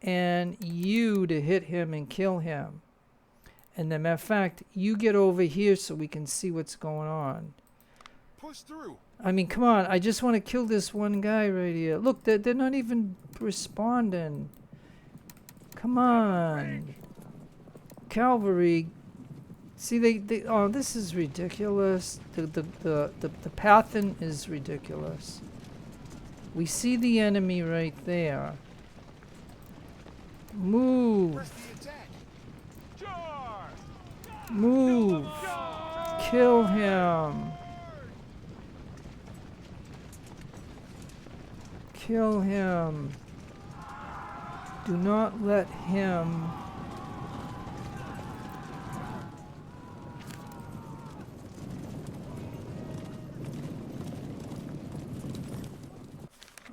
and you to hit him and kill him. And then, matter of fact, you get over here so we can see what's going on. Push through! I mean, come on, I just want to kill this one guy right here. Look, they're not even responding. Come on. Cavalry. See, they oh, this is ridiculous. The pattern is ridiculous. We see the enemy right there. Move. Press the attack! Charge! Move. Kill him. Kill him. Do not let him.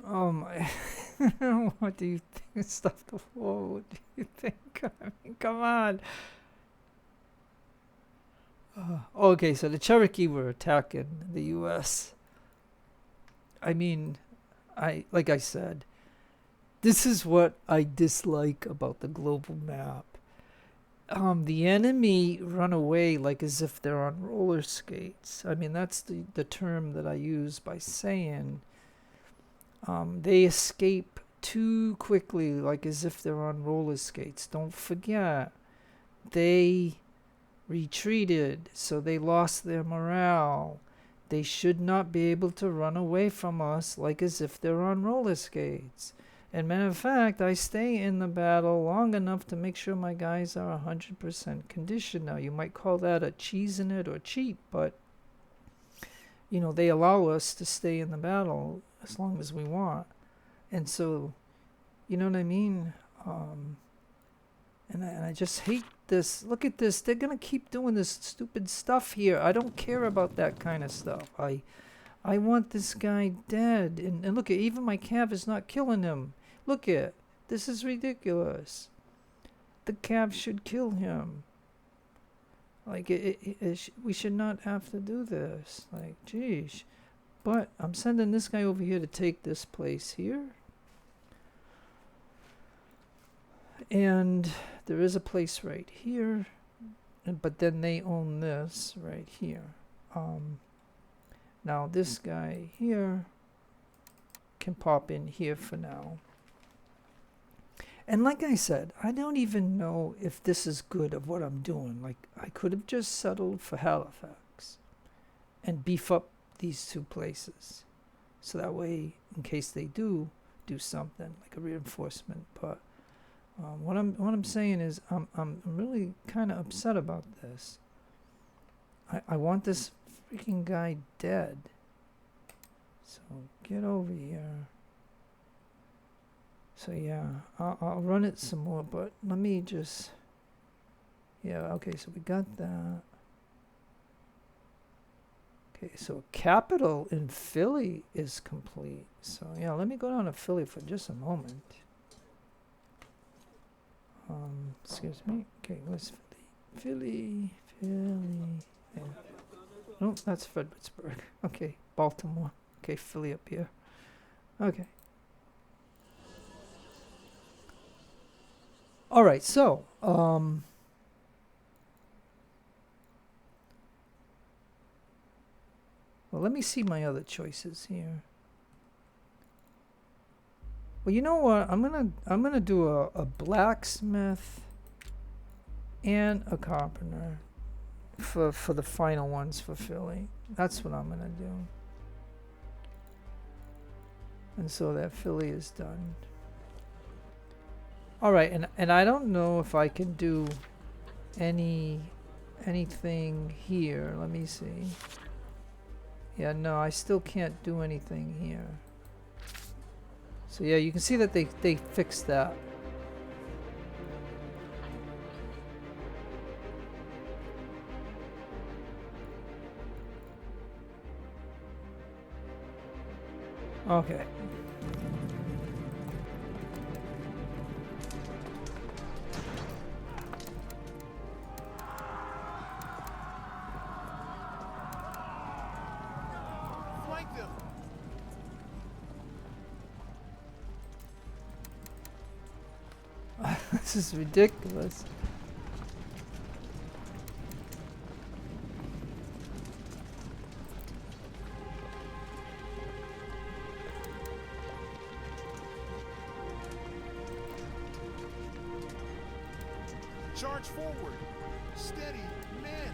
Oh my. What do you think? Stuff the wall. What do you think? I mean, come on. Okay, so the Cherokee were attacking the U.S. I mean, like I said, this is what I dislike about the global map. The enemy run away like as if they're on roller skates. I mean, that's the term that I use by saying they escape too quickly like as if they're on roller skates. Don't forget, they retreated, so they lost their morale. They should not be able to run away from us like as if they're on roller skates. And matter of fact, I stay in the battle long enough to make sure my guys are 100% condition. Now, you might call that a cheesing it or cheat, but, you know, they allow us to stay in the battle as long as we want. And so, you know what I mean? And I just hate this. Look at this. They're going to keep doing this stupid stuff here. I don't care about that kind of stuff. I want this guy dead. And look at, even my cav is not killing him. Look at, this is ridiculous. The cav should kill him. Like, we should not have to do this. Like, geez. But I'm sending this guy over here to take this place here. And there is a place right here. But then they own this right here. Now this guy here can pop in here for now. And like I said, I don't even know if this is good of what I'm doing. Like, I could have just settled for Halifax and beef up these two places. So that way, in case they do something, like a reinforcement. But what I'm saying is I'm really kind of upset about this. I want this freaking guy dead. So get over here. So yeah, I'll run it some more, but let me just, yeah, okay, so we got that. Okay, so capital in Philly is complete. So yeah, let me go down to Philly for just a moment. Excuse me. Okay, where's Philly? Philly. Yeah. No, that's Fredericksburg. Okay, Baltimore. Okay, Philly up here. Okay. All right, so well, let me see my other choices here. Well, you know what? I'm gonna do a blacksmith and a carpenter for the final ones for Philly. That's what I'm gonna do. And so that Philly is done. All right, and I don't know if I can do anything here. Let me see. Yeah, no, I still can't do anything here. So yeah, you can see that they fixed that. Okay. Flank them. This is ridiculous. Charge forward. Steady, men.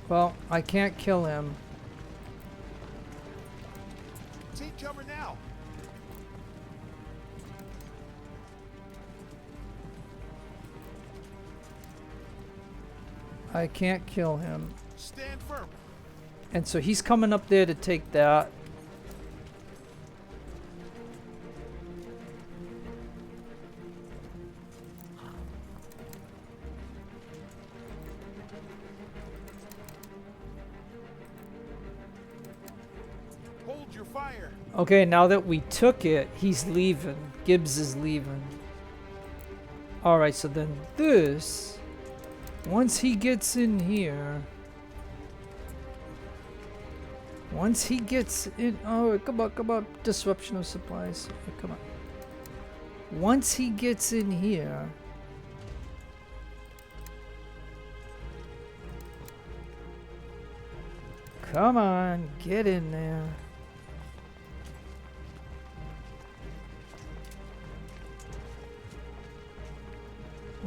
Well, I can't kill him. Take cover now. I can't kill him. Stand firm. And so he's coming up there to take that. Hold your fire. Okay, now that we took it, he's leaving. Gibbs is leaving. Alright, so then this, once he gets in here, once he gets in, oh, come on, disruption of supplies, oh, come on. Once he gets in here, come on, get in there.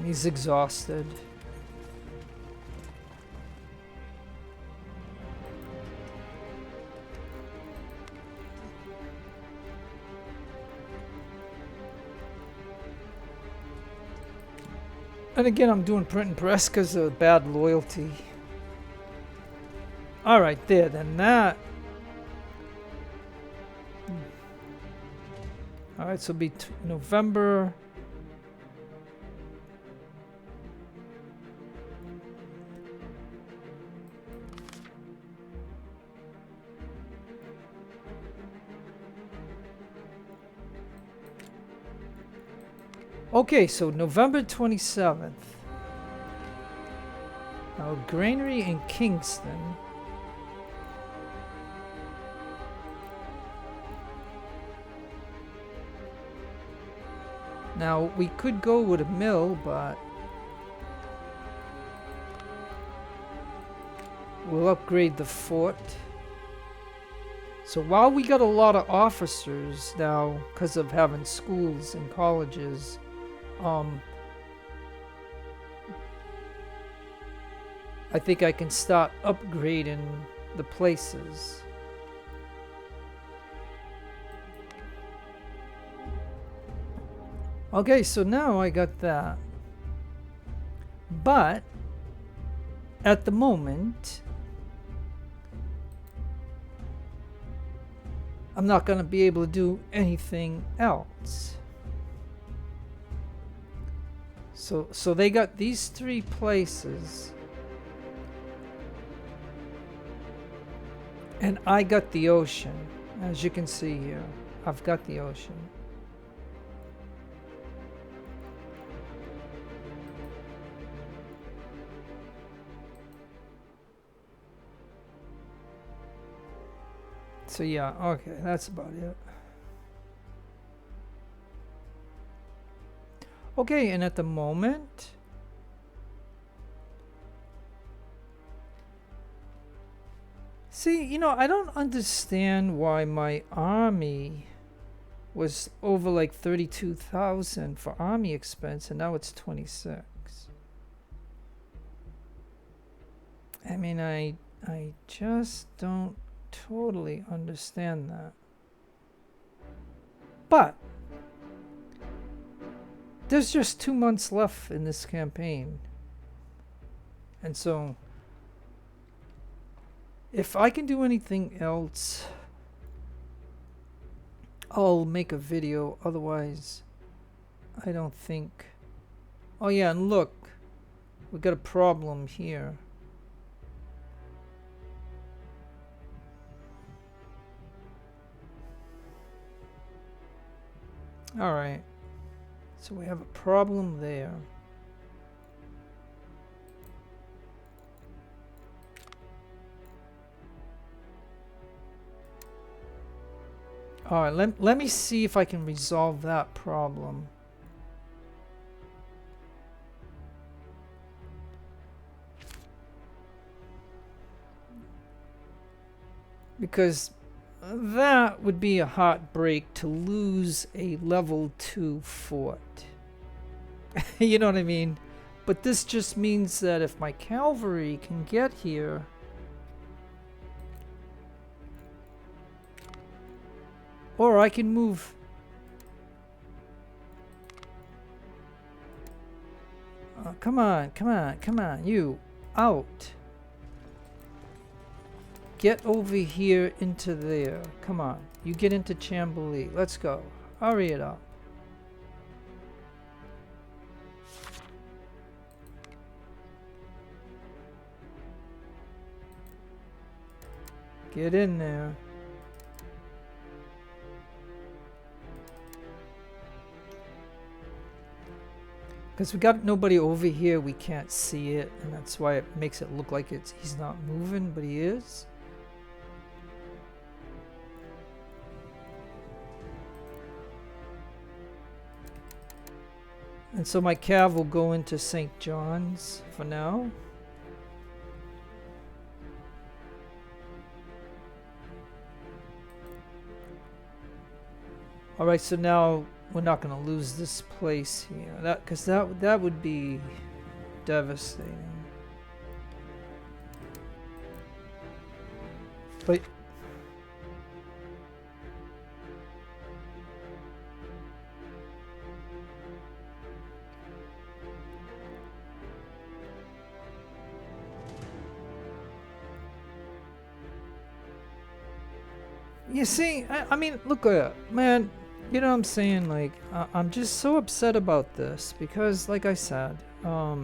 He's exhausted. And again, I'm doing print and press because of bad loyalty. Alright, there, then that. Alright, so it'll be November. Okay, so November 27th. Now, granary in Kingston. Now, we could go with a mill, but we'll upgrade the fort. So while we got a lot of officers now, because of having schools and colleges, I think I can start upgrading the places. Okay, so now I got that. But at the moment, I'm not going to be able to do anything else. So they got these three places. And I got the ocean. As you can see here, I've got the ocean. So yeah, okay, that's about it. Okay, and at the moment, see, you know, I don't understand why my army was over like 32,000 for army expense and now it's 26. I mean, I just don't totally understand that. But there's just 2 months left in this campaign. And so if I can do anything else, I'll make a video. Otherwise, I don't think. Oh yeah, and look, we got a problem here. All right, so we have a problem there. All right, let me see if I can resolve that problem. Because that would be a heartbreak to lose a level 2 fort. You know what I mean? But this just means that if my cavalry can get here, or I can move. Come on, come on, come on, you out. Get over here into there. Come on. You get into Chambly. Let's go. Hurry it up. Get in there. Because we got nobody over here, we can't see it, and that's why it makes it look like he's not moving, but he is. And so my cav will go into St. John's for now. All right, so now we're not going to lose this place here. Because that would be devastating. But you see, I mean, look, man, you know what I'm saying? Like, I'm just so upset about this because, like I said, I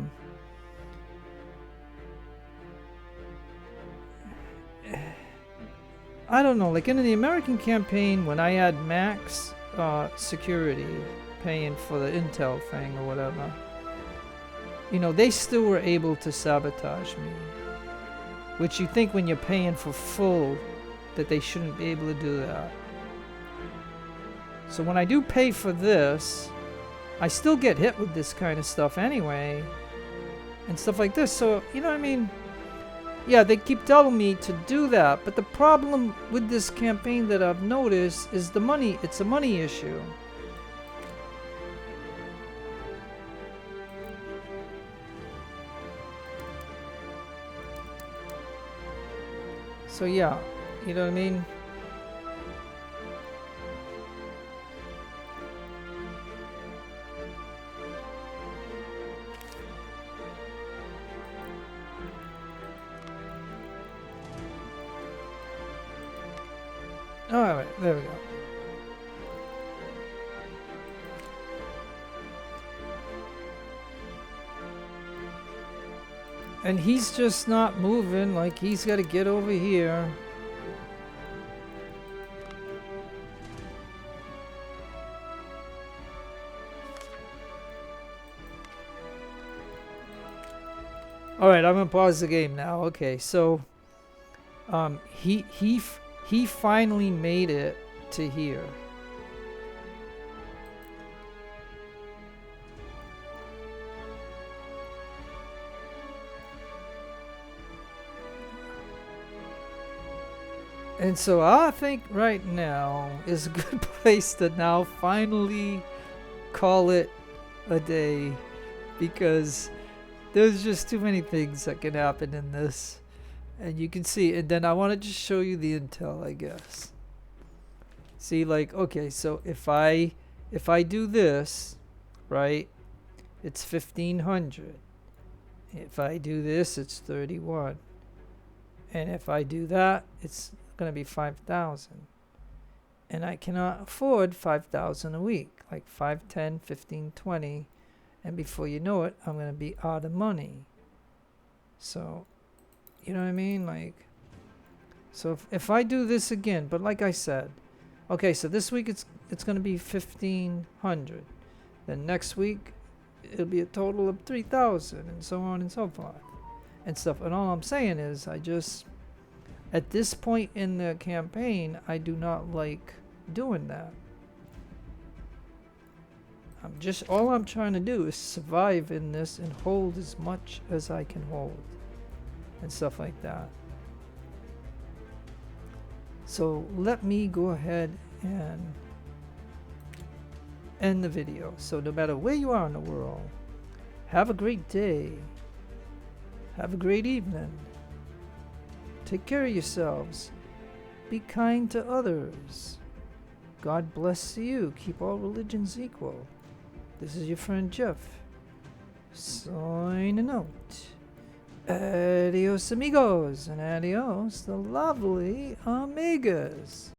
don't know, like in the American campaign, when I had max security paying for the intel thing or whatever, you know, they still were able to sabotage me. Which you think when you're paying for full that they shouldn't be able to do that. So when I do pay for this, I still get hit with this kind of stuff anyway. And stuff like this. So, you know what I mean? Yeah, they keep telling me to do that. But the problem with this campaign that I've noticed is the money. It's a money issue. So yeah, you know what I mean? Alright, there we go. And he's just not moving, like he's got to get over here. Alright, I'm gonna pause the game now. Okay, so he finally made it to here. And so I think right now is a good place to now finally call it a day, because there's just too many things that can happen in this. And you can see, and then I want to just show you the intel, I guess. See, like, okay, so if I do this, right, it's 1500. If I do this, it's 31. And if I do that, it's going to be 5,000. And I cannot afford 5,000 a week, like 5, 10, 15, 20. And before you know it, I'm going to be out of money. So, you know what I mean? Like, so if I do this again, but like I said, okay, so this week it's going to be 1,500. Then next week, it'll be a total of 3,000, and so on and so forth. And stuff. And all I'm saying is, at this point in the campaign, I do not like doing that. All I'm trying to do is survive in this and hold as much as I can hold. And stuff like that. So let me go ahead and end the video. So no matter where you are in the world, have a great day. Have a great evening. Take care of yourselves. Be kind to others. God bless you. Keep all religions equal. This is your friend Jeff, signing out. Adios amigos, and adios the lovely amigas.